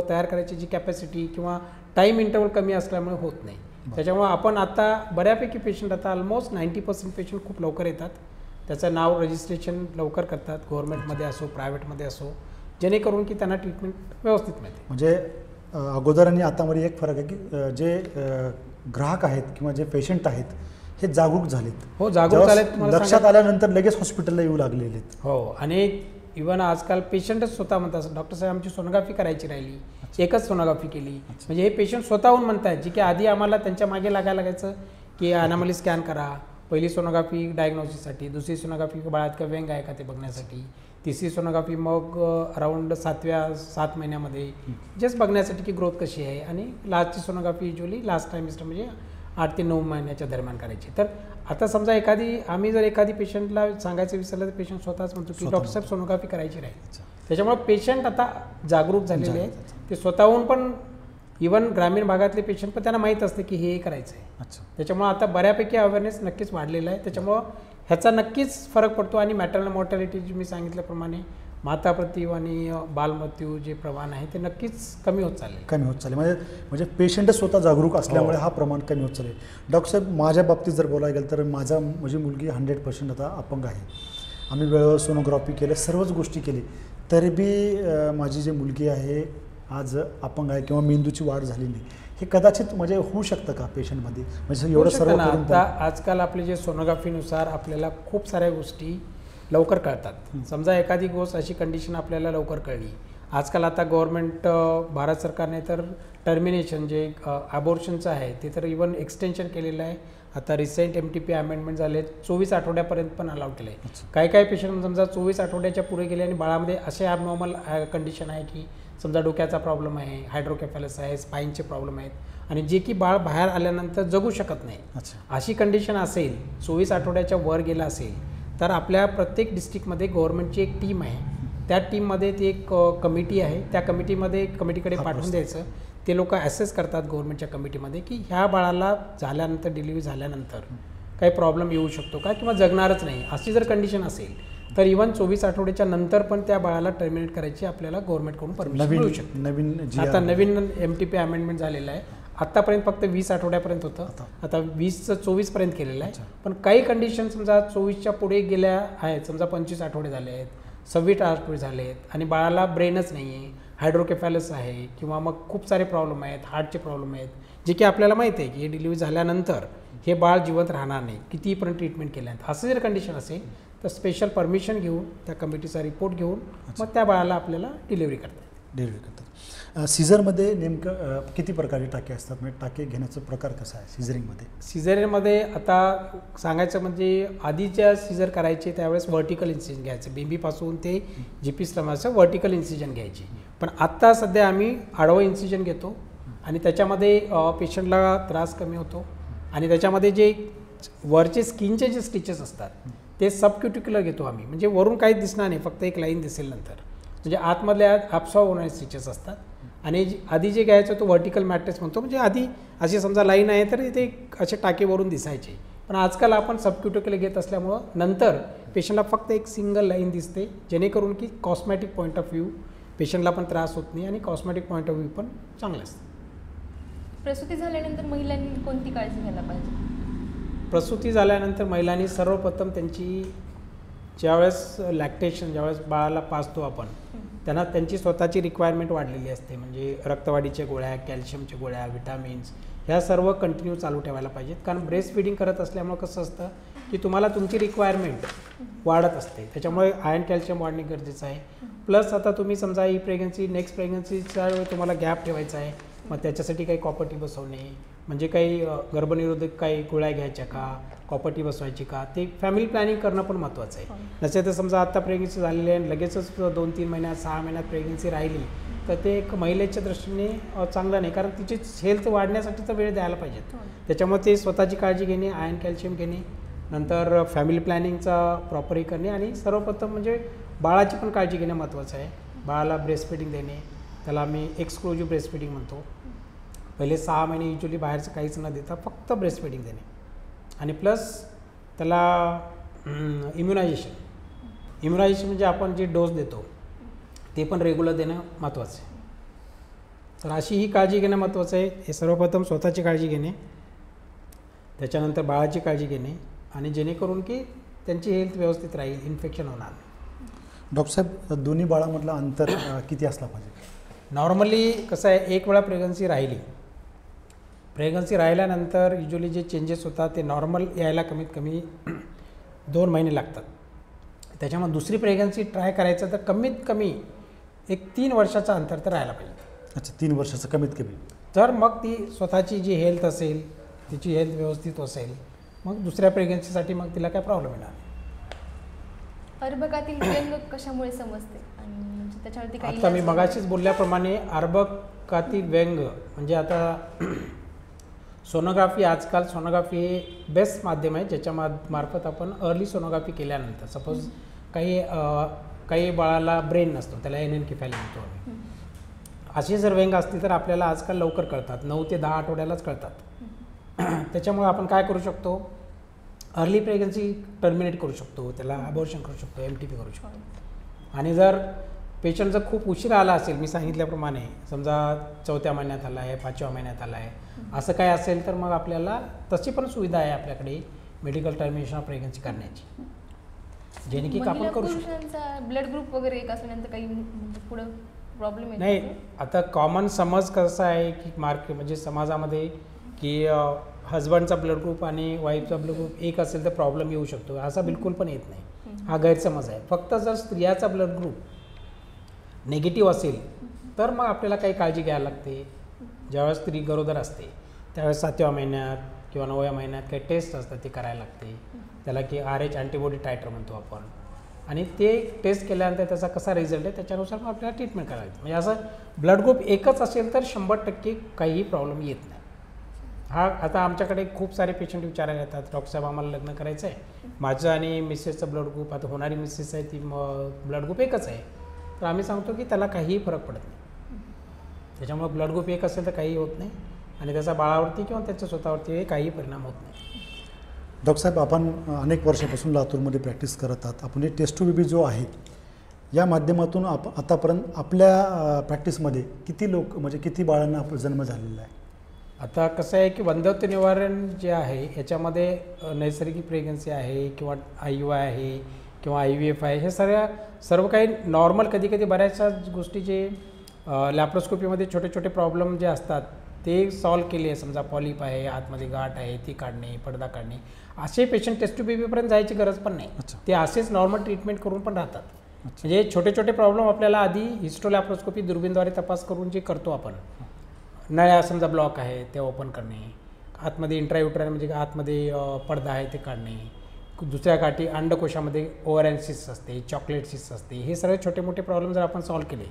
तयार करायची जी कॅपॅसिटी किंवा टाईम इंटरवल कमी असल्यामुळे होत नाही. त्याच्यामुळे आपण आता बऱ्यापैकी पेशंट आता ऑलमोस्ट 90% पेशंट खूप लवकर येतात. त्याचं नाव रजिस्ट्रेशन लवकर करतात, गव्हर्नमेंटमध्ये असो प्रायव्हेटमध्ये असो, जेणेकरून की त्यांना ट्रीटमेंट व्यवस्थित मिळते. म्हणजे अगोदर आणि आतामध्ये एक फरक आहे की जे ग्राहक आहेत किंवा जे पेशंट आहेत हे जागरूक झालेत. हो, जागरूक झालेत. लक्षात आल्यानंतर लगेच हॉस्पिटलला येऊ लागलेले आहेत. हो, आणि इव्हन आजकाल पेशंटच स्वतः म्हणतात डॉक्टर साहेब आमची सोनोग्राफी करायची राहिली, एकच सोनोग्राफी केली. म्हणजे हे पेशंट स्वतःहून म्हणतात, जी की आधी आम्हाला त्यांच्या मागे लागायला लागायचं की अॅनॉमली स्कॅन करा, पहिली सोनोग्राफी डायग्नोसिससाठी, दुसरी सोनोग्राफी बाळात का व्यंग आहे का ते बघण्यासाठी, तिसरी सोनोग्राफी मग अराऊंड 7 महिन्यामध्ये जस्ट बघण्यासाठी की ग्रोथ कशी आहे, आणि लास्टची सोनोग्राफी युजली लास्ट टायमिस्टर म्हणजे 8 ते 9 महिन्याच्या दरम्यान करायची. तर आता समजा आम्ही जर एखादी पेशंटला सांगायचं विसरलं तर पेशंट स्वतःच म्हणतो की डॉक्टर साहेब सोनोग्राफी करायची राहील. त्याच्यामुळे पेशंट आता जागरूक झालेले आहेत. ते स्वतःहून पण इव्हन ग्रामीण भागातले पेशंट पण त्यांना माहीत असते की हे करायचं आहे. त्याच्यामुळे आता बऱ्यापैकी अवेअरनेस नक्कीच वाढलेला आहे. त्याच्यामुळं ह्याचा नक्कीच फरक पडतो. आणि मॅटर्नल मॉर्टॅलिटी जी मी सांगितल्याप्रमाणे माताप्रती आणि बालमृत्यू जे प्रमाण आहे ते नक्कीच कमी होत चालले. म्हणजे पेशंट स्वतः जागरूक असल्यामुळे हा प्रमाण कमी होत चालेल. डॉक्टर साहेब, माझ्या बाबतीत जर बोलायला गेलं तर माझी मुलगी 100% आता अपंग आहे. आम्ही वेळेवर सोनोग्राफी केलं, सर्वच गोष्टी केली, तरी बी माझी जी मुलगी आहे आज अपंग आहे किंवा मेंदूची वाढ झाली नाही. हे कदाचित म्हणजे होऊ शकतं का पेशंटमध्ये? म्हणजे एवढं सर्व आता आजकाल आपले जे सोनोग्राफीनुसार आपल्याला खूप साऱ्या गोष्टी लवकर कळतात. समजा एखादी गोष्ट अशी कंडिशन आपल्याला लवकर कळली, आजकाल आता गव्हर्नमेंट भारत सरकारने तर टर्मिनेशन जे अबॉर्शनचं आहे ते तर इव्हन एक्सटेन्शन केलेलं आहे. आता रिसेंट MTP अमेंडमेंट झाले, 24 आठवड्यापर्यंत पण अलाउड केलं आहे. काही पेशंट समजा 24 आठवड्याच्या पुढे गेले आणि बाळामध्ये असे ॲबनॉर्मल कंडिशन आहे की समजा डोक्याचा प्रॉब्लेम आहे, हायड्रोकेफॅलस आहे, स्पाईनचे प्रॉब्लेम आहेत, आणि जे की बाळ बाहेर आल्यानंतर जगू शकत नाही, अशी कंडिशन असेल, 24 आठवड्याच्या वर गेला असेल, तर आपल्या प्रत्येक डिस्ट्रिक्टमध्ये गव्हर्नमेंटची एक टीम आहे. त्या टीममध्ये ती एक कमिटी आहे. त्या कमिटीकडे पाठवून द्यायचं. ते लोक ॲसेस करतात गव्हर्नमेंटच्या कमिटीमध्ये की ह्या बाळाला झाल्यानंतर, डिलिव्हरी झाल्यानंतर काही प्रॉब्लेम येऊ शकतो का किंवा जगणारच नाही, अशी जर कंडिशन असेल तर इव्हन 24 आठवड्याच्या नंतर पण त्या बाळाला टर्मिनेट करायची आपल्याला गव्हर्नमेंटकडून परमिशन मिळू शकते. आता नवीन MTP अमेंडमेंट झालेलं आहे. आत्तापर्यंत फक्त 20 आठवड्यापर्यंत होतं, आता 20चं 24पर्यंत केलेलं आहे. पण काही कंडिशन समजा 24च्या पुढे गेल्या आहेत, समजा 25 आठवडे झाले आहेत, 26 आठवडे झाले आहेत, आणि बाळाला ब्रेनच नाही आहे, हायड्रोकेफॅलस आहे, किंवा मग खूप सारे प्रॉब्लेम आहेत, हार्टचे प्रॉब्लेम आहेत, जे की आपल्याला माहिती आहे की हे डिलिव्हरी झाल्यानंतर हे बाळ जिवंत राहणार नाही कितीही पण ट्रीटमेंट केल्यानंतर, असं जर कंडिशन असेल तर स्पेशल परमिशन घेऊन, त्या कमिटीचा रिपोर्ट घेऊन मग त्या बाळाला आपल्याला डिलिव्हरी करतात. सीझरमध्ये नेमकं किती प्रकारचे टाके असतात? म्हणजे टाके घेण्याचा प्रकार कसा आहे सीझरिंगमध्ये? सीझरिंगमध्ये आता सांगायचं म्हणजे आधीच्या सीझर करायचे त्यावेळेस व्हर्टिकल इन्सिजन घ्यायचं, बेबीपासून ते GP स्टमकचं व्हर्टिकल इन्सिजन घ्यायची. पण आत्ता सध्या आम्ही आडवं इन्सिजन घेतो, आणि त्याच्यामध्ये पेशंटला त्रास कमी होतो, आणि त्याच्यामध्ये जे वरचे स्किनचे जे स्टिचेस असतात ते सबक्युटिक्युलर घेतो आम्ही. म्हणजे वरून काहीच दिसणार नाही, फक्त एक लाईन दिसेल नंतर, म्हणजे आतमधल्या आत ॲब्सॉर्ब होणारे स्टिचेस असतात. आणि आधी जे घ्यायचं तो व्हर्टिकल मॅट्रेस म्हणतो, म्हणजे आधी अशी समजा लाईन आहे तर ते असे टाकेवरून दिसायचे. पण आजकाल आपण सबक्युटिक्युलर घेत असल्यामुळं नंतर पेशंटला फक्त एक सिंगल लाईन दिसते, जेणेकरून की कॉस्मॅटिक पॉईंट ऑफ व्ह्यू पेशंटला पण त्रास होत नाही, आणि कॉस्मॅटिक पॉईंट ऑफ व्ह्यू पण चांगलं असतं. प्रसूती झाल्यानंतर महिलांनी कोणती काळजी घ्यायला पाहिजे? प्रसूती झाल्यानंतर महिलांनी सर्वप्रथम त्यांची ज्यावेळेस लॅक्टेशन, ज्यावेळेस बाळाला पाजतो आपण, त्यांची स्वतःची रिक्वायरमेंट वाढलेली असते. म्हणजे रक्तवाढीच्या गोळ्या, कॅल्शियमच्या गोळ्या, विटामिन्स ह्या सर्व कंटिन्यू चालू ठेवायला पाहिजेत. कारण ब्रेस्ट फिडिंग करत असल्यामुळे कसं असतं की तुम्हाला तुमची रिक्वायरमेंट वाढत असते, त्याच्यामुळे आयर्न कॅल्शियम वाढणे गरजेचं आहे. प्लस आता तुम्ही समजा ही प्रेग्नन्सी नेक्स्ट प्रेग्नन्सीच्या वेळी तुम्हाला गॅप ठेवायचा आहे, मग त्याच्यासाठी काही कॉपर्टी बसवणे, म्हणजे काही गर्भनिरोधक काही गोळ्या घ्यायच्या का, कॉपर्टी बसवायची का, ते फॅमिली प्लॅनिंग करणं पण महत्त्वाचं आहे. नसेल तर समजा आत्ता प्रेग्नन्सी झालेली आहे आणि लगेचच 2-3 महिन्यात 6 महिन्यात प्रेग्नन्सी राहिली तर ते एक महिलेच्या दृष्टीने चांगलं नाही, कारण तिची हेल्थ वाढण्यासाठी तर वेळ द्यायला पाहिजे. त्याच्यामुळे ते स्वतःची काळजी घेणे, आयर्न कॅल्शियम घेणे, नंतर फॅमिली प्लॅनिंगचा प्रॉपर हे करणे आणि सर्वप्रथम म्हणजे बाळाची पण काळजी घेणं महत्त्वाचं आहे. बाळाला ब्रेस्ट फिडिंग देणे, त्याला आम्ही एक्सक्लुझिव्ह ब्रेस्ट फिडिंग म्हणतो. पहिले 6 महिने युजली बाहेरचं काहीच न देता फक्त ब्रेस्ट फिडिंग देणे आणि प्लस त्याला इम्युनायझेशन म्हणजे आपण जे डोस देतो ते पण रेग्युलर देणं महत्त्वाचं आहे. तर अशी ही काळजी घेणं महत्त्वाचं आहे. हे सर्वप्रथम स्वतःची काळजी घेणे, त्याच्यानंतर बाळाची काळजी घेणे आणि जेणेकरून की त्यांची हेल्थ व्यवस्थित राहील, इन्फेक्शन होणार नाही. डॉक्टर साहेब, दोन्ही बाळामधलं अंतर किती असलं पाहिजे? नॉर्मली कसं आहे, एक वेळा प्रेग्नन्सी राहिल्यानंतर युजली जे चेंजेस होतात ते नॉर्मल यायला कमीत कमी 2 महिने लागतात. त्याच्यामुळे दुसरी प्रेग्नन्सी ट्राय करायचं तर कमीत कमी एक 3 वर्षाचं अंतर तर राहायला पाहिजे. अच्छा, 3 वर्षाचं कमीत कमी. तर मग ती स्वतःची जी हेल्थ असेल, तिची हेल्थ व्यवस्थित असेल, मग दुसऱ्या प्रेग्नन्सीसाठी मग तिला काय प्रॉब्लेम येणार नाही. अर्भकातील व्यंग कशामुळे समजते आणि म्हणजे त्याच्यावरती काही आता मी मगाशीच बोलल्याप्रमाणे अर्भकातील व्यंग म्हणजे आता सोनोग्राफी, आजकाल सोनोग्राफी हे बेस्ट माध्यम आहे ज्याच्या मार्फत आपण अर्ली सोनोग्राफी केल्यानंतर सपोज काही बाळाला ब्रेन नसतो, त्याला एनेन्केफॅली म्हणतो आम्ही, असे जर व्यंग असतील तर आपल्याला आजकाल लवकर कळतात, 9 ते 10 आठवड्यालाच कळतात. त्याच्यामुळे आपण काय करू शकतो, अर्ली प्रेग्नन्सी टर्मिनेट करू शकतो, त्याला अबॉर्शन करू शकतो, MTP करू शकतो. आणि जर पेशंट जर खूप उशीर आला असेल, मी सांगितल्याप्रमाणे समजा 4थ्या महिन्यात आला आहे, 5व्या महिन्यात आला आहे, असं काय असेल तर मग आपल्याला तशी पण सुविधा आहे आपल्याकडे मेडिकल टर्मिनेशन ऑफ प्रेग्नन्सी करण्याची, जेणे की आपण करू शकतो. ब्लड ग्रुप वगैरे एक असल्यानंतर काही पुढं प्रॉब्लेम नाही. आता कॉमन समज कसा आहे की म्हणजे समाजामध्ये की हजबंडचा ब्लड ग्रुप आणि वाईफचा ब्लड ग्रुप एक असेल तर प्रॉब्लेम येऊ शकतो, असा बिलकुल पण येत नाही. हा गैरसमज आहे. फक्त जर स्त्रियाचा ब्लड ग्रुप निगेटिव्ह असेल तर मग आपल्याला काही काळजी घ्यायला लागते. ज्यावेळेस स्त्री गरोदर असते त्यावेळेस 7व्या महिन्यात किंवा 9व्या महिन्यात काही टेस्ट असतात ते करायला लागते, त्याला की RH अँटीबॉडी टायटर म्हणतो आपण, आणि ते टेस्ट केल्यानंतर त्याचा कसा रिझल्ट आहे त्याच्यानुसार मग आपल्याला ट्रीटमेंट करायला लागते. म्हणजे असं ब्लड ग्रुप एकच असेल तर 100% काहीही प्रॉब्लेम येत नाही. हा आता आमच्याकडे खूप सारे पेशंट विचारायला येतात, डॉक्टर साहेब आम्हाला लग्न करायचं आहे, माझं आणि मिसेसचं ब्लड ग्रुप, आता होणारी मिसेस आहे ती ब्लड ग्रुप एकच आहे, तर आम्ही सांगतो की त्याला काहीही फरक पडत नाही. त्याच्यामुळे ब्लड ग्रुप एक असेल तर काही होत नाही आणि त्याचा बाळावरती किंवा त्याच्या स्वतःवरती काहीही परिणाम होत नाही. डॉक्टर साहेब, आपण अनेक वर्षापासून लातूरमध्ये प्रॅक्टिस करत आहात. आपण हे टेस्ट टू बेबी जो आहे या माध्यमातून आतापर्यंत आपल्या प्रॅक्टिसमध्ये किती बाळांना जन्म झालेला आहे? आता कसं आहे की वंध्यत्व निवारण जे आहे याच्यामध्ये नैसर्गिक प्रेग्नन्सी आहे किंवा IUI आहे किंवा IVF आहे, हे सर्व काही नॉर्मल, कधी कधी बऱ्याचशा गोष्टी जे लॅप्रोस्कोपीमध्ये छोटे छोटे प्रॉब्लेम जे असतात ते सॉल्व केले आहे. समजा पॉलिप आहे, आतमध्ये गाठ आहे ती काढणे, पडदा काढणे, असे पेशंट टेस्ट टू बेबीपर्यंत जायची गरज पण नाही. ते असेच नॉर्मल ट्रीटमेंट करून पण राहतात. म्हणजे छोटे छोटे प्रॉब्लेम आपल्याला आधी हिस्टोलॅप्रोस्कोपी दुर्बीनद्वारे तपास करून जे करतो आपण, नळ्या समजा ब्लॉक आहे ते ओपन करणे, आतमध्ये इंट्रायुट्राइन म्हणजे आतमध्ये पडदा आहे ते काढणे, दुसऱ्या गाठी अंडकोशामध्ये ओव्हरॅन सिस्ट असते, चॉकलेट सिस्ट असते, हे सगळे छोटे मोठे प्रॉब्लेम जर आपण सॉल्व केले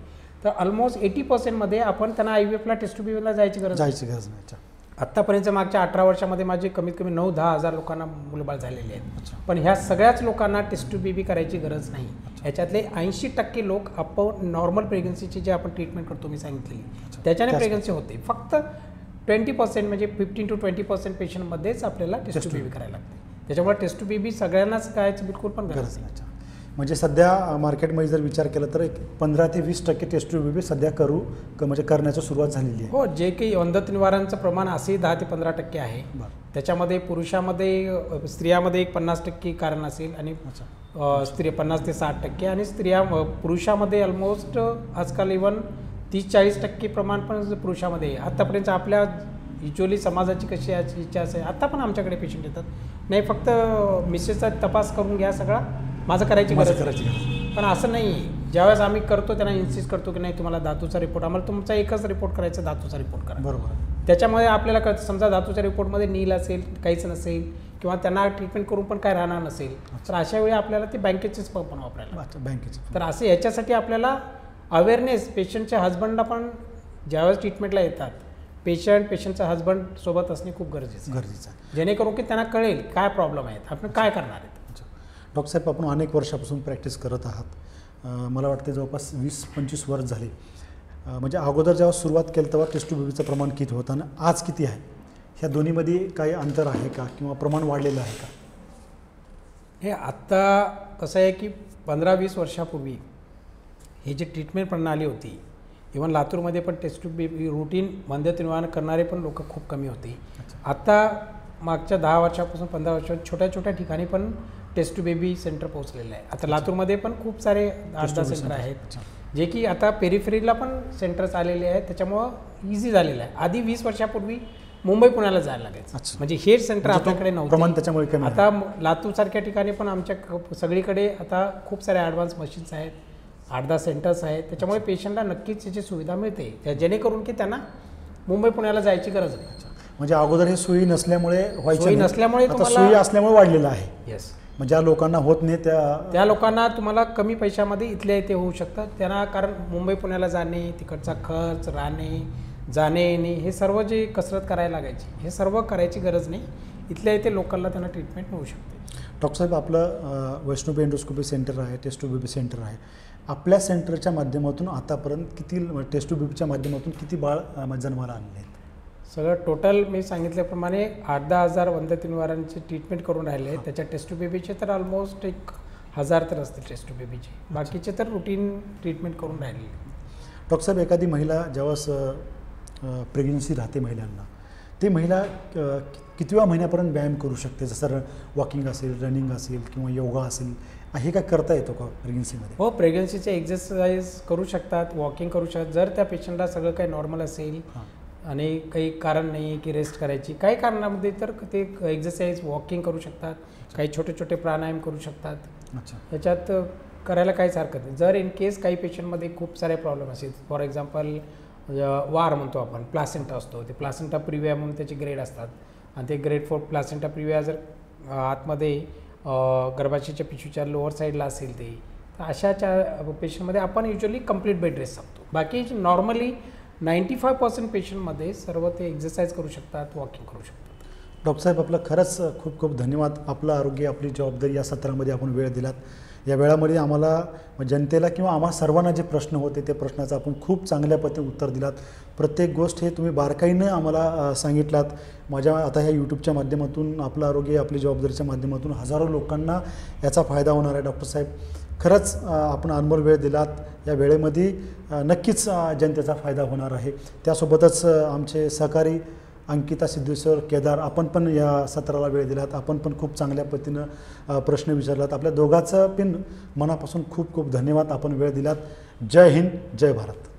तर ऑलमोस्ट 80% आपण त्यांना IVFला टेस्ट टू बेबीला जायची गरज नाही. आत्तापर्यंत मागच्या 18 वर्षामध्ये माझे कमीत कमी 9-10 हजार लोकांना मुलबाळ झालेले आहेत. पण ह्या सगळ्याच लोकांना टेस्ट टू बेबी करायची गरज नाही. ह्याच्यातले 80% लोक आपण नॉर्मल प्रेग्नन्सीची जे आपण ट्रीटमेंट करतो मी सांगितलेली त्याच्याने प्रेग्नन्सी होते. फक्त 20% म्हणजे 15 to 20% पेशंटमध्येच आपल्याला टेस्ट टू बेबी करायला लागते. त्याच्यामुळे टेस्ट टू बेबी सगळ्यांनाच करायची बिलकुल पण गरज नाही. म्हणजे सध्या मार्केटमध्ये जर विचार केला तर 15 ते 20% टेस्ट टू बेबी सध्या करण्याची सुरुवात झालेली आहे. हो, जे काही वंध्यत्व निवारणाचं प्रमाण असे 10 ते 15% आहे. त्याच्यामध्ये पुरुषामध्ये, स्त्रियामध्ये एक 50% कारण असेल आणि 50 ते 60% आणि पुरुषामध्ये ऑलमोस्ट आजकाल इव्हन 30-40% प्रमाण पण पुरुषामध्ये. आत्तापर्यंत आपल्या युजली समाजाची कशी याची इच्छा असेल. आत्ता पण आमच्याकडे पेशंट येतात, नाही फक्त मिसेसचा तपास करून घ्या सगळा, माझं करायची गरज नाही. पण असं नाही आहे. ज्यावेळेस आम्ही करतो त्यांना इन्सिस्ट करतो की नाही तुम्हाला धातूचा रिपोर्ट, आम्हाला तुमचा एकच रिपोर्ट करायचा, धातूचा रिपोर्ट करा. बरोबर. त्याच्यामुळे आपल्याला कळतं समजा धातूच्या रिपोर्टमध्ये नील असेल, काहीच नसेल किंवा त्यांना ट्रीटमेंट करून पण काय राहणार नसेल, तर अशा वेळी आपल्याला ते बँकेचेच पण वापरायला. बँकेचे. तर असं याच्यासाठी आपल्याला अवेअरनेस पेशंटच्या हजबंडला पण ज्यावेळेस ट्रीटमेंटला येतात पेशंटचा हजबंड सोबत असणे खूप गरजेचं आहे, जेणेकरून की त्यांना कळेल काय प्रॉब्लेम आहेत, आपण काय करणार आहेत. डॉक्टर साहेब, आपण अनेक वर्षापासून प्रॅक्टिस करत आहात. मला वाटते जवळपास 20-25 वर्ष झाली. म्हणजे अगोदर जेव्हा सुरुवात केली तेव्हा टेस्ट ट्यूब बेबीचं प्रमाण किती होतं आणि आज किती आहे, ह्या दोन्हीमध्ये काही अंतर आहे का किंवा प्रमाण वाढलेलं आहे का? हे आत्ता कसं आहे की 15-20 वर्षापूर्वी ही जी ट्रीटमेंट प्रणाली होती, इव्हन लातूरमध्ये पण टेस्ट ट्यूब बेबी रूटीन वंध्यत्व निवारण करणारे पण लोक खूप कमी होते. आत्ता मागच्या 10 वर्षापासून 15 वर्षात छोट्या छोट्या ठिकाणी पण टेस्ट ट्यूब बेबी सेंटर पोहोचलेलं आहे. आता लातूरमध्ये पण खूप सारे 8-10 सेंटर आहेत जे की आता पेरिफेरीला पण सेंटर्स आलेले आहेत, त्याच्यामुळं इझी झालेलं आहे. आधी 20 वर्षापूर्वी मुंबई पुण्याला जायला लागायचं, म्हणजे हे सेंटर आपल्याकडे नव्हतं. त्याच्यामुळे आता लातूरसारख्या ठिकाणी पण आमच्या सगळीकडे आता खूप सारे ॲडव्हान्स मशीन्स आहेत, 8-10 सेंटर्स आहेत, त्याच्यामुळे पेशंटला नक्कीच याची सुविधा मिळते, जेणेकरून की त्यांना मुंबई पुण्याला जायची गरज नाही. म्हणजे अगोदर हे सोयी नसल्यामुळे सोयी नसल्यामुळे सोयी असल्यामुळे वाढलेलं आहे. येस. म्हणजे ज्या लोकांना होत नाही त्या लोकांना तुम्हाला कमी पैशामध्ये इथल्या इथे होऊ शकतं त्यांना, कारण मुंबई पुण्याला जाणे, तिकडचा खर्च, राहणे, जाणे येणे, हे सर्व जे कसरत करायला लागायची, हे सर्व करायची गरज नाही. इथल्या इथे लोकलला त्यांना ट्रीटमेंट मिळू शकते. डॉक्टर साहेब, आपलं वैष्णवी एंडोस्कोपी सेंटर आहे, टेस्ट ट्यूब बेबी सेंटर आहे. आपल्या सेंटरच्या माध्यमातून आतापर्यंत किती टेस्ट ट्यूब बेबीच्या माध्यमातून किती बाळ जन्माला आलेले आहेत? सगळं टोटल मी सांगितल्याप्रमाणे 8-10 हजार वंध्यत्व निवारणाची ट्रीटमेंट करून राहिले आहेत. त्याच्या टेस्ट ट्यूब बेबीचे तर ऑलमोस्ट 1000 तर असतील टेस्ट ट्यूब बेबीचे, बाकीचे तर रुटीन ट्रीटमेंट करून राहिले. डॉक्टर साहेब, एखादी महिला जेव्हा प्रेग्नन्सी राहते महिलांना, ती महिला कितव्या महिन्यापर्यंत व्यायाम करू शकते, जसं वॉकिंग असेल, रनिंग असेल किंवा योगा असेल, हे काय करता येतो का प्रेग्नन्सीमध्ये? हो, प्रेग्नन्सीचे एक्सरसाइज करू शकतात, वॉकिंग करू शकतात. जर त्या पेशंटला सगळं काही नॉर्मल असेल आणि काही कारण नाही आहे की रेस्ट करायची, काही कारणामध्ये तर ते एक्सरसाइज वॉकिंग करू शकतात, काही छोटे छोटे प्राणायाम करू शकतात. याच्यात करायला काहीच हरकत नाही. जर इन केस काही पेशंटमध्ये खूप सारे प्रॉब्लेम असेल, फॉर एक्झाम्पल वार म्हणतो आपण, प्लासेंटा असतो, ते प्लासेंटा प्रिव्हिया म्हणून त्याचे ग्रेड असतात आणि ते ग्रेड 4 प्लासेंटा प्रिव्हिया जर आतमध्ये गर्भाशयाच्या पिशवीच्या लोअर साईडला असेल ते, तर अशाच्या पेशंटमध्ये आपण युजली कंप्लीट बेड रेस्ट सांगतो. बाकी नॉर्मली 95% पेशंटमध्ये सर्व ते एक्सरसाइज करू शकतात, वॉकिंग करू शकतात. डॉक्टर साहेब, आपलं खरंच खूप खूप धन्यवाद. आपलं आरोग्य आपली जबाबदारी या सत्रामध्ये आपण वेळ दिलात. या वेळामध्ये आम्हाला जनतेला किंवा आम्हा सर्वांना जे प्रश्न होते ते प्रश्नाचं आपण खूप चांगल्या पद्धतीने उत्तर दिलात. प्रत्येक गोष्ट हे तुम्ही बारकाईनं आम्हाला सांगितलात. माझ्या आता ह्या यूट्यूबच्या माध्यमातून आपलं आरोग्य आपली जबाबदारीच्या माध्यमातून हजारो लोकांना याचा फायदा होणार आहे. डॉक्टर साहेब, खरंच आपण अनमोल वेळ दिलात. या वेळेमध्ये नक्कीच जनतेचा फायदा होणार आहे. त्यासोबतच आमचे सहकारी अंकिता सिद्धेश्वर केदार, आपण पण या सत्राला वेळ दिलात. आपण पण खूप चांगल्या पद्धतीनं प्रश्न विचारलात. आपल्या दोघांचं पण मनापासून खूप खूप धन्यवाद. आपण वेळ दिलात. जय हिंद, जय भारत.